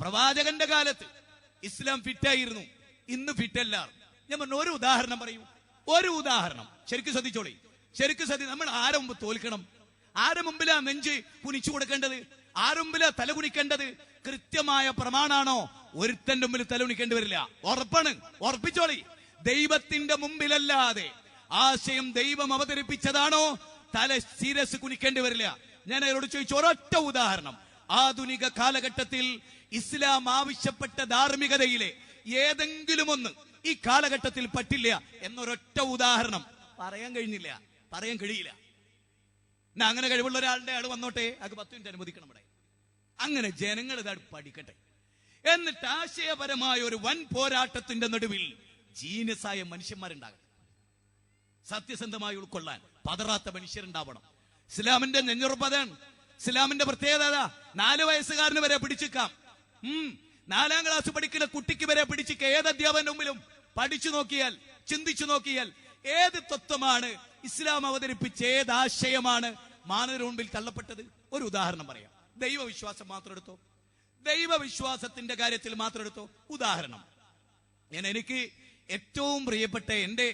പ്രവാചകന്റെ കാലത്ത് ഇസ്ലാം ഫിറ്റായിരുന്നു, ഇന്ന് ഫിറ്റല്ല. ഞാൻ പറഞ്ഞു, ഒരു ഉദാഹരണം പറയൂ, ഒരു ഉദാഹരണം. ശരിക്കും ശ്രദ്ധിച്ചോളി, ശരിക്കും ശ്രദ്ധി. നമ്മൾ ആരെ മുമ്പ് തോൽക്കണം? ആരെ മുമ്പിലാ നെഞ്ച് കുനിച്ചു കൊടുക്കേണ്ടത്? ആരെ മുമ്പിലാ തല കുനിക്കേണ്ടത്? കൃത്യമായ പ്രമാണാണോ? ഒരുത്തന്റെ മുമ്പിൽ തല കുനിക്കേണ്ടി വരില്ല. ഉറപ്പാണ്, ഉറപ്പിച്ചോളി. ദൈവത്തിന്റെ മുമ്പിലല്ലാതെ ആശയം ദൈവം അവതരിപ്പിച്ചതാണോ തല ശിരസ് കുനിക്കേണ്ടി വരില്ല. ഞാൻ അവരോട് ചോദിച്ചു, ഒരൊറ്റ ഉദാഹരണം. ആധുനിക കാലഘട്ടത്തിൽ ഇസ്ലാം ആവശ്യപ്പെട്ട ധാർമ്മികതയിലെ ഏതെങ്കിലും ഒന്ന് ഈ കാലഘട്ടത്തിൽ പറ്റില്ല എന്നൊരൊറ്റ ഉദാഹരണം പറയാൻ കഴിഞ്ഞില്ല, പറയാൻ കഴിയില്ല. അങ്ങനെ കഴിവുള്ള ഒരാളുടെ ആൾ വന്നോട്ടെ, അത് 10 മിനിറ്റ് അനുവദിക്കണം ഇവിടെ. അങ്ങനെ ജനങ്ങൾ ഇതാ പഠിക്കട്ടെ. എന്നിട്ട് ആശയപരമായ ഒരു വൻ പോരാട്ടത്തിന്റെ നടുവിൽ ജീനസായ മനുഷ്യന്മാരുണ്ടാകണം. സത്യസന്ധമായി ഉൾക്കൊള്ളാൻ പതറാത്ത മനുഷ്യരുണ്ടാവണം. ഇസ്ലാമിന്റെ നെഞ്ഞുറപ്പതാണ്. ഇസ്ലാമിന്റെ പ്രത്യേകത 4 വയസ്സുകാരന് വരെ പിടിച്ചിക്കാം. 4ാം ക്ലാസ് പഠിക്കുന്ന കുട്ടിക്ക് വരെ പിടിച്ചിക്ക. ഏത് അധ്യാപകന്റെ മുമ്പിലും പഠിച്ചു നോക്കിയാൽ, ചിന്തിച്ചു നോക്കിയാൽ ഏത് തത്വമാണ് ഇസ്ലാം അവതരിപ്പിച്ച, ഏത് ആശയമാണ് മാനവരുടെ മുമ്പിൽ തള്ളപ്പെട്ടത്? ഒരു ഉദാഹരണം പറയാം. ദൈവവിശ്വാസം മാത്രം എടുത്തോ, ദൈവവിശ്വാസത്തിന്റെ കാര്യത്തിൽ മാത്രം എടുത്തോ. ഉദാഹരണം, എനിക്ക് ഏറ്റവും പ്രിയപ്പെട്ട എന്റെ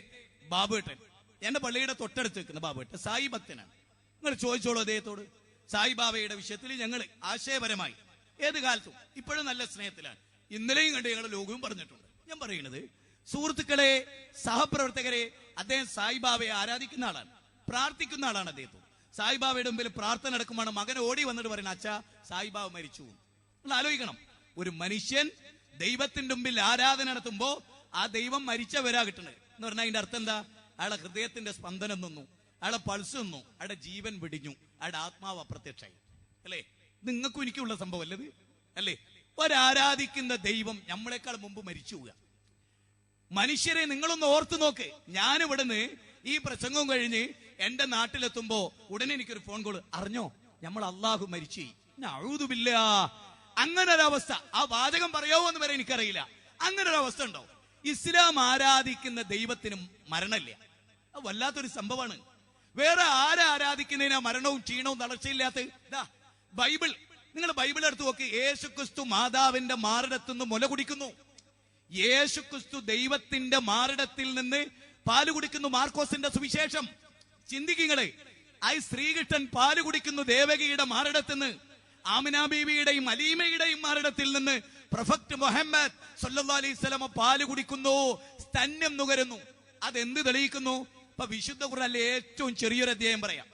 ബാബുവേട്ടൻ, എന്റെ പള്ളിയുടെ തൊട്ടടുത്ത് നിൽക്കുന്ന ബാബുവേട്ടൻ സായി ഭക്തനാണ്. നിങ്ങൾ ചോദിച്ചോളൂ അദ്ദേഹത്തോട്. സായിബാബയുടെ വിഷയത്തിൽ ഞങ്ങൾ ആശയപരമായി ഏത് കാലത്തും ഇപ്പോഴും നല്ല സ്നേഹത്തിലാണ്. ഇന്നലെയും കണ്ട് ഞങ്ങളുടെ ലോകവും പറഞ്ഞിട്ടുണ്ട്. ഞാൻ പറയുന്നത്, സുഹൃത്തുക്കളെ, സഹപ്രവർത്തകരെ, അദ്ദേഹം സായിബാബയെ ആരാധിക്കുന്ന ആളാണ്, പ്രാർത്ഥിക്കുന്ന ആളാണ്. അദ്ദേഹത്തോട് സായിബാബയുടെ മുമ്പിൽ പ്രാർത്ഥന നടക്കുമ്പോൾ മകൻ ഓടി വന്നിട്ട് പറയുന്നത്, അച്ഛാ സായിബാബ മരിച്ചു. നിങ്ങൾ ആലോചിക്കണം, ഒരു മനുഷ്യൻ ദൈവത്തിന്റെ മുമ്പിൽ ആരാധന നടത്തുമ്പോ ആ ദൈവം മരിച്ചവരാ കിട്ടണത് എന്ന് പറഞ്ഞാൽ അതിന്റെ അർത്ഥം എന്താ? അയാളെ ഹൃദയത്തിന്റെ സ്പന്ദനം നിന്നു, അയാളെ പൾസ് നിന്നു, അയാളുടെ ജീവൻ വെടിഞ്ഞു, അയാളുടെ ആത്മാവ് അപ്രത്യക്ഷമായി. അല്ലേ? നിങ്ങൾക്കും എനിക്കുള്ള സംഭവം അല്ലത്? അല്ലേ? ഒരാരാധിക്കുന്ന ദൈവം നമ്മളെക്കാൾ മുമ്പ് മരിച്ചു പോവുക. മനുഷ്യരെ നിങ്ങളൊന്ന് ഓർത്തു നോക്ക്. ഞാനിവിടുന്ന് ഈ പ്രസംഗം കഴിഞ്ഞ് എന്റെ നാട്ടിലെത്തുമ്പോ ഉടനെ എനിക്കൊരു ഫോൺ കോള്, അറിഞ്ഞോ നമ്മൾ അള്ളാഹു മരിച്ചു. അഊദുബില്ല. അങ്ങനെ ഒരവസ്ഥ, ആ വാചകം പറയാവോ എന്ന് വരെ എനിക്കറിയില്ല. അങ്ങനെ ഒരു അവസ്ഥ ഉണ്ടോ? ഇസ്ലാം ആരാധിക്കുന്ന ദൈവത്തിന് മരണമില്ല. അത് വല്ലാത്തൊരു സംഭവമാണ്. വേറെ ആരാധിക്കുന്നതിനാ മരണവും ക്ഷീണവും തളർച്ചയില്ലാത്ത? ഇതാ ബൈബിൾ, നിങ്ങൾ ബൈബിൾ എടുത്ത് നോക്ക്. യേശുക്രിസ്തു മാതാവിന്റെ മാറിടത്തുനിന്ന് മുല കുടിക്കുന്നു. യേശുക്രിസ്തു ദൈവത്തിന്റെ മാറിടത്തിൽ നിന്ന് പാല് കുടിക്കുന്നു. മാർക്കോസിന്റെ സുവിശേഷം ചിന്തിക്കുങ്ങളെ. ശ്രീകൃഷ്ണൻ പാല് കുടിക്കുന്നു ദേവകിയുടെ മാറിടത്തുനിന്ന്. ആമിന ബീവിയുടെയും അലീമയുടെയും മാറിടത്തിൽ നിന്ന് പ്രൊഫറ്റ് മുഹമ്മദ് സല്ലല്ലാഹു അലൈഹി വസല്ലം പാല് കുടിക്കുന്നു, സ്തന്യം നുകരുന്നു. അതെന്ത് തെളിയിക്കുന്നു? ഇപ്പൊ വിശുദ്ധ ഖുർആനിലെ ഏറ്റവും ചെറിയൊരു അധ്യായം പറയാം.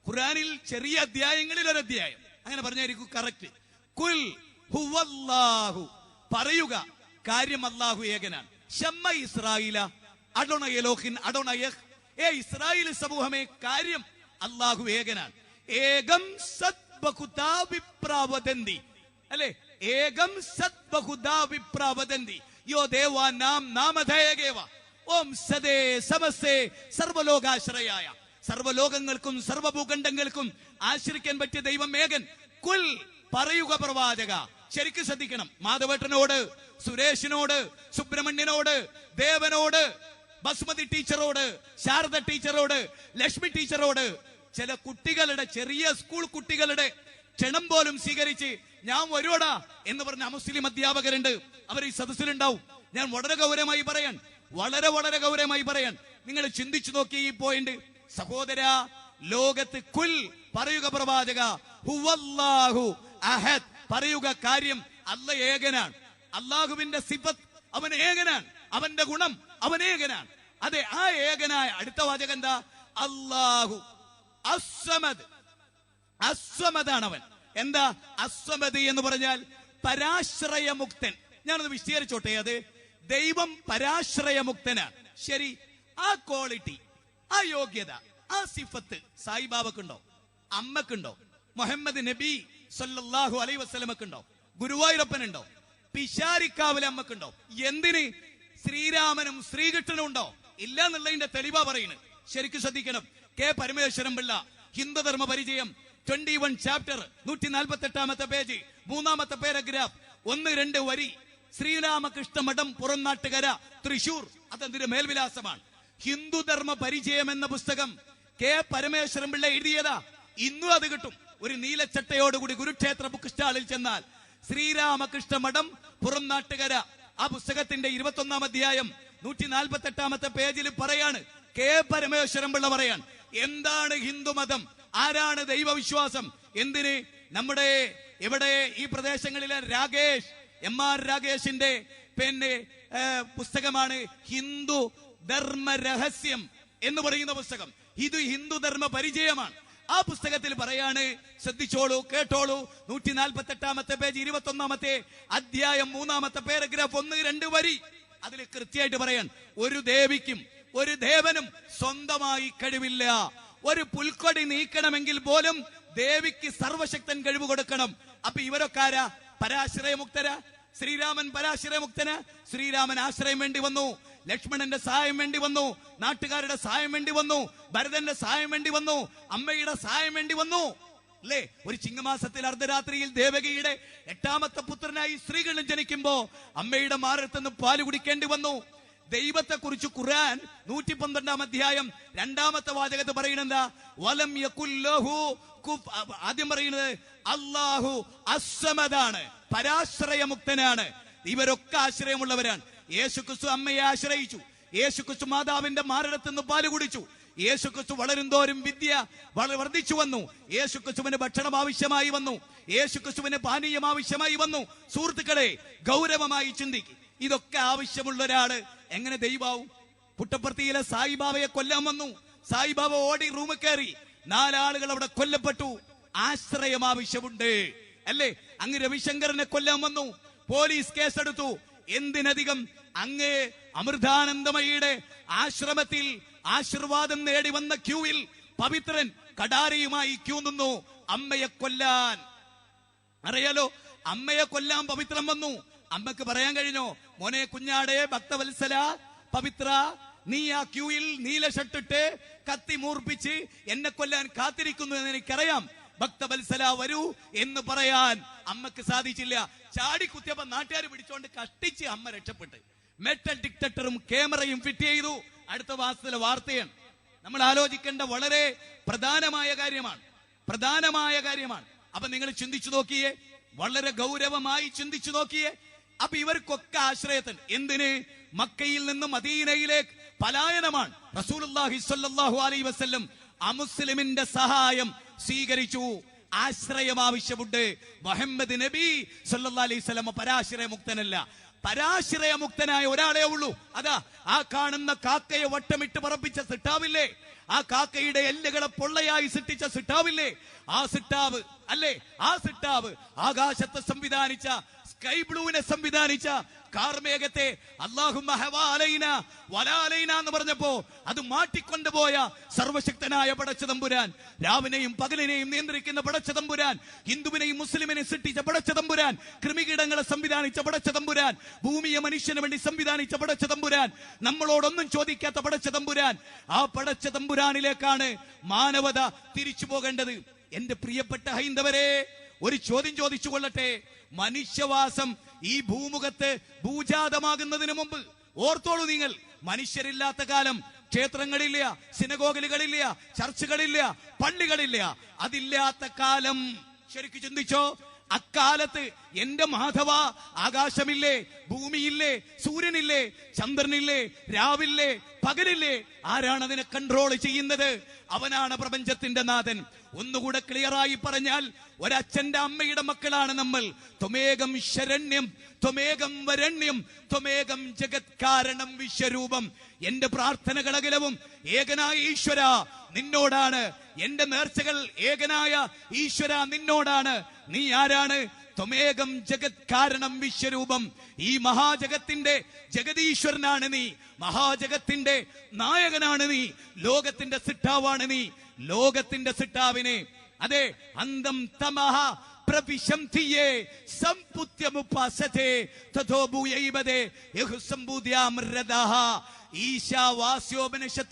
ഖുർആനിൽ ചെറിയ അധ്യായങ്ങളിൽ ഒരു അധ്യായം, അങ്ങനെ പറഞ്ഞായിരിക്കും കറക്റ്റ്. കുൽ ഹുവല്ലാഹു, പറയുക കാര്യം അല്ലാഹു ഏകനാണ്. ഷമ്മ ഇസ്രായേല അഡോണയ ലോഹിൻ അഡോണയഹ്, ഏ ഇസ്രായേൽ സമൂഹമേ കാര്യം അല്ലാഹു ഏകനാണ്. ഏകം സത് ബഹുദാ വിപ്രാവദന്തി, അല്ലെ, ഏകം സത് ബഹുദാ വിപ്രാവദന്തി യോ ദേവാ നാം നാമധേയഗേവ ഓം സദേ സമസ്തേ സർവലോകാശ്രയായ, സർവലോകങ്ങൾക്കും സർവഭൂഖണ്ഡങ്ങൾക്കും ആശ്രയിക്കാൻ പറ്റിയ ദൈവം ഏകൻ. കുൽ, പറയുക പ്രവാചക. ശരിക്കും ശ്രദ്ധിക്കണം. മാധവേട്ടനോട്, സുരേഷിനോട്, സുബ്രഹ്മണ്യനോട്, ദേവനോട്, ബസുമതി ടീച്ചറോട്, ശാരദ ടീച്ചറോട്, ലക്ഷ്മി ടീച്ചറോട്, ചില കുട്ടികളുടെ, ചെറിയ സ്കൂൾ കുട്ടികളുടെ ക്ഷണം പോലും സ്വീകരിച്ച് ഞാൻ വരുവടാ എന്ന് പറഞ്ഞ അമുസ്ലിം അധ്യാപകരുണ്ട്. അവർ ഈ സദസ്സിലുണ്ടാവും. ഞാൻ വളരെ ഗൗരവമായി പറയാൻ, വളരെ വളരെ ഗൗരവമായി പറയാൻ. നിങ്ങൾ ചിന്തിച്ചു നോക്കി ഈ പോയിന്റ്. സഹോദര, ലോകത്ത് കുൽ, പറയുക പ്രവാചക, ഹുവല്ലാഹു അഹദ്, പറയുക കാര്യം അല്ല ഏകനാണ്. അള്ളാഹുവിന്റെ സിഫത്ത്, അവൻ ഏകനാണ്. അവന്റെ ഗുണം, അവൻ ഏകനാണ്. അതെ, ആ ഏകനായ, അടുത്ത വാചകം എന്താ? അല്ലാഹു അസ്സമദ്, അസ്വമദാണ് അവൻ. എന്താ അസ്വമദ് എന്ന് പറഞ്ഞാൽ? പരാശ്രയമുക്തൻ. ഞാനത് വിശദീകരിച്ചോട്ടെ. അത് ദൈവം പരാശ്രയമുക്തനാണ്. ശരി, ആ ക്വാളിറ്റി, ആ യോഗ്യത, ആ സിഫത്ത് സായിബാബക്കുണ്ടോ? അമ്മക്കുണ്ടോ? മുഹമ്മദ് നബി സല്ലല്ലാഹു അലൈഹി വസല്ലമക്കുണ്ടോ? ഗുരുവായൂരപ്പനുണ്ടോ? പിശാരിക്കാവിലെ അമ്മക്കുണ്ടോ? എന്തിന് ശ്രീരാമനും ശ്രീകൃഷ്ണനും ഉണ്ടോ? ഇല്ല എന്നുള്ളതിന്റെ തെളിവാ പറയുന്നത്. ശരിക്കും ശ്രദ്ധിക്കണം. കെ പരമേശ്വരൻ പിള്ള, ഹിന്ദുധർമ്മ പരിചയം 21 ചാപ്റ്റർ 148 പേജ് 3 പാരഗ്രാഫ് 1-2 വരി. ശ്രീരാമകൃഷ്ണ മഠം, പുറംനാട്ടുകര, തൃശൂർ. അതെന്തിന്റെ മേൽവിലാസമാണ്. ഹിന്ദുധർമ്മ പരിചയം എന്ന പുസ്തകം കെ പരമേശ്വരൻ പിള്ള എഴുതിയതാ. ഇന്നും അത് കിട്ടും. ഒരു നീലച്ചട്ടയോടുകൂടി കുരുക്ഷേത്ര ബുക്ക് സ്റ്റാളിൽ ചെന്നാൽ ശ്രീരാമകൃഷ്ണ മഠം, പുറംനാട്ടുകര, ആ പുസ്തകത്തിന്റെ 21 അധ്യായം 148 പേജിൽ പറയാണ്, കെ പരമേശ്വരൻ പിള്ള പറയാൻ, എന്താണ് ഹിന്ദുമതം, ആരാണ് ദൈവവിശ്വാസം, എന്തിന് നമ്മുടെ ഇവിടെ ഈ പ്രദേശങ്ങളിലെ രാകേഷ്, MR രാകേഷിന്റെ പുസ്തകമാണ് ഹിന്ദു ധർമ്മ രഹസ്യം എന്ന് പറയുന്ന പുസ്തകം. ഇത് ഹിന്ദുധർമ്മ പരിചയമാണ്. ആ പുസ്തകത്തിൽ പറയാണ്, ശ്രദ്ധിച്ചോളൂ, കേട്ടോളൂ. 148 പേജ് 21 അധ്യായം 3 പാരഗ്രാഫ് 1-2 വരി. അതിൽ കൃത്യമായിട്ട് പറയാൻ, ഒരു ദേവിക്കും ഒരു ദേവനും സ്വന്തമായി കഴിവില്ല. ഒരു പുൽക്കൊടി നീക്കണമെങ്കിൽ പോലും ദേവിക്ക് സർവശക്തൻ കഴിവ് കൊടുക്കണം. അപ്പൊ ഇവരൊക്കെ ആരാ? പരാശ്രയമുക്തരാ. ശ്രീരാമൻ പരാശ്രയമുക്തന്. ശ്രീരാമൻ ആശ്രയം വേണ്ടി വന്നു, ലക്ഷ്മണന്റെ സഹായം വേണ്ടി വന്നു, നാട്ടുകാരുടെ സഹായം വേണ്ടി വന്നു, ഭരതന്റെ സഹായം വേണ്ടി വന്നു, അമ്മയുടെ സഹായം വേണ്ടി വന്നു. അല്ലേ? ഒരു ചിങ്ങമാസത്തിൽ അർദ്ധരാത്രിയിൽ ദേവകിയുടെ 8ാമത്തെ പുത്രനായി ശ്രീകൃഷ്ണൻ ജനിക്കുമ്പോ അമ്മയുടെ മാറത്തുനിന്ന് പാല് കുടിക്കേണ്ടി വന്നു. ദൈവത്തെ കുറിച്ച് ഖുർആൻ 112 അധ്യായം 2 വാചകത്ത് പറയുന്നത് വലം യകുല്ലഹു കുഫ്. ആദ്യം പറയുന്നത് അല്ലാഹു അസ്സമദാണ്, പരാശ്രയമുക്തനാണ്. ഇവരൊക്കെ ആശ്രയമുള്ളവരാണ്. യേശുക്രിസ്തു അമ്മയെ ആശ്രയിച്ചു. യേശുക്രിസ്തു മാതാവിന്റെ മാറിടത്തുനിന്ന് പാല് കുടിച്ചു. യേശുക്രിസ്തു വളരും തോറും വിദ്യ വർദ്ധിച്ചു വന്നു. യേശുക്രിസ്തുവിന് ഭക്ഷണം ആവശ്യമായി വന്നു. യേശുക്രിസ്തുവിന് പാനീയം ആവശ്യമായി വന്നു. സുഹൃത്തുക്കളെ, ഗൗരവമായി ചിന്തിക്കും. ഇതൊക്കെ ആവശ്യമുള്ള ഒരാള് എങ്ങനെ ദൈവാവും? പുട്ടപ്പർത്തിയിലെ സായിബാബയെ കൊല്ലാൻ വന്നു. സായിബാബ ഓടി റൂമിൽ കയറി. 4 ആളുകൾ അവിടെ കൊല്ലപ്പെട്ടു. ആശ്രയം ആവശ്യമുണ്ട്, അല്ലേ? അങ്ങ് രവിശങ്കറിനെ കൊല്ലാൻ വന്നു. പോലീസ് കേസെടുത്തു. എന്തിനധികം, അങ്ങ് അമൃതാനന്ദമയിയുടെ ആശ്രമത്തിൽ ആശീർവാദം നേടി വന്ന ക്യൂവിൽ പവിത്രൻ കടാരയുമായി ക്യൂ നിന്നു അമ്മയെ കൊല്ലാൻ. അറിയാലോ, അമ്മയെ കൊല്ലാൻ പവിത്രൻ വന്നു. അമ്മക്ക് പറയാൻ കഴിഞ്ഞോ, മോനെ കുഞ്ഞാടെ ഭക്തവത്സല പവിത്ര, നീ ആ ക്യൂയിൽ നീല ഷർട്ടിട്ട് കത്തി മൂർപ്പിച്ച് എന്നെ കൊല്ലാൻ കാത്തിരിക്കുന്നു എന്ന് എനിക്കറിയാം, ഭക്തവത്സല വരൂ എന്ന് പറയാൻ അമ്മക്ക് സാധിച്ചില്ല. ചാടിക്കുത്തിയപ്പോ നാട്ടുകാർ പിടിച്ചോണ്ട് കഷ്ടിച്ച് അമ്മ രക്ഷപ്പെട്ട്. മെറ്റൽ ഡിറ്റക്ടറും ക്യാമറയും ഫിറ്റ് ചെയ്തു. അടുത്ത മാസത്തിലെ വാർത്തയാണ്. നമ്മൾ ആലോചിക്കേണ്ട വളരെ പ്രധാനമായ കാര്യമാണ്. അപ്പൊ നിങ്ങൾ ചിന്തിച്ചു നോക്കിയേ, വളരെ ഗൗരവമായി ചിന്തിച്ചു നോക്കിയേ. അപ്പൊ ഇവർക്കൊക്കെ ആശ്രയത്തിന് എന്തിന്? മക്കയിൽ നിന്ന് മദീനയിലേക്ക് പലായനമാണ്. റസൂലുള്ളാഹി സ്വല്ലല്ലാഹു അലൈഹി വസല്ലം അമുസ്ലിമിന്റെ സഹായം സ്വീകരിച്ചു. ആശ്രയം ആവശ്യമുണ്ട്. മുഹമ്മദ് നബി സല്ലല്ലാഹു അലൈഹി വസല്ലം പരാശ്രയമുക്തനല്ല. പരാശ്രയമുക്തനായ ഒരാളേ ഉള്ളൂ. അതാ ആ കാണുന്ന കാക്കയെ വട്ടമിട്ട് പറപ്പിച്ച സിട്ടാവില്ലേ, ആ കാക്കയുടെ എല്ലുകളെ പൊള്ളയായി സൃഷ്ടിച്ച സിട്ടാവില്ലേ, ആ സിട്ടാവ് അല്ലേ, ആ സിട്ടാവ് ആകാശത്തെ സംവിധാനിച്ച, സ്കൈ ബ്ലൂവിനെ സംവിധാനിച്ച, കാർമേഘത്തെ അല്ലാഹുമ്മ ഹവാ അലൈന വലാ അലൈന എന്ന് പറഞ്ഞപ്പോ അത് മാറ്റിക്കൊണ്ടുപോയ സർവശക്തനായ പടച്ചതമ്പുരാൻ, രാവിനെയും പകലിനെയും നിയന്ത്രിക്കുന്ന പടച്ചതമ്പുരാൻ, ഹിന്ദുവിനെയും മുസ്ലിമിനെയും സൃഷ്ടിച്ച പടച്ചതമ്പുരാൻ, കൃമികീടങ്ങളെ സംവിധാനിച്ച പടച്ചതമ്പുരാൻ, ഭൂമിയെ മനുഷ്യന് വേണ്ടി സംവിധാനിച്ച പടച്ചതമ്പുരാൻ, നമ്മളോടൊന്നും ചോദിക്കാത്ത പടച്ചതമ്പുരാൻ, ആ പടച്ചതമ്പുരാനിലേക്കാണ് മാനവത തിരിച്ചു പോകേണ്ടത്. എന്റെ പ്രിയപ്പെട്ട ഹൈന്ദവരെ, ഒരു ചോദ്യം ചോദിച്ചു കൊള്ളട്ടെ. മനുഷ്യവാസം ഈ ഭൂമുഖത്ത് ഭൂജാതമാകുന്നതിന് മുമ്പ് ഓർത്തോളൂ നിങ്ങൾ, മനുഷ്യരില്ലാത്ത കാലം ക്ഷേത്രങ്ങളില്ല, സിനഗോഗുകളില്ല, ചർച്ചുകളില്ല, പള്ളികളില്ല. അതില്ലാത്ത കാലം ശരിക്കും ചിന്തിച്ചോ. അക്കാലത്ത് എന്റെ മാധവ ആകാശമില്ലേ, ഭൂമിയില്ലേ, സൂര്യനില്ലേ, ചന്ദ്രനില്ലേ, രാവില്ലേ, പകലില്ലേ? ആരാണ് അതിനെ കൺട്രോൾ ചെയ്യുന്നത്? അവനാണ് പ്രപഞ്ചത്തിന്റെ നാഥൻ. ഒന്നുകൂടെ ക്ലിയറായി പറഞ്ഞാൽ, ഒരച്ഛന്റെ അമ്മയുടെ മക്കളാണ് നമ്മൾ. ത്വമേകം ശരണ്യം ത്വമേകം വരണ്യം ത്വമേകം ജഗത് കാരണം വിശ്വരൂപം. എന്റെ പ്രാർത്ഥനകളകലവും ഏകനായ ഈശ്വര നിന്നോടാണ്. എന്റെ നേർച്ചകൾ ഏകനായ ഈശ്വര നിന്നോടാണ്. നീ ആരാണ്? ത്വമേകം ജഗത് കാരണം വിശ്വരൂപം. ഈ മഹാജഗത്തിന്റെ ജഗതീശ്വരനാണ് നീ, മഹാജഗത്തിന്റെ നായകനാണ് നീ, ലോകത്തിന്റെ സിട്ടാവാണ് നീ. ലോകത്തിന്റെ സിട്ടാവിനെ, അതെ, അന്തം തമഹ പ്രവിശംധിയേ സംപുത്യമുപാസതേ തഥോ ഭൂയൈബദേ യഹുസംബൂദ്യാമൃതഃ. ഈശാവാസ്യോപനിഷത്ത്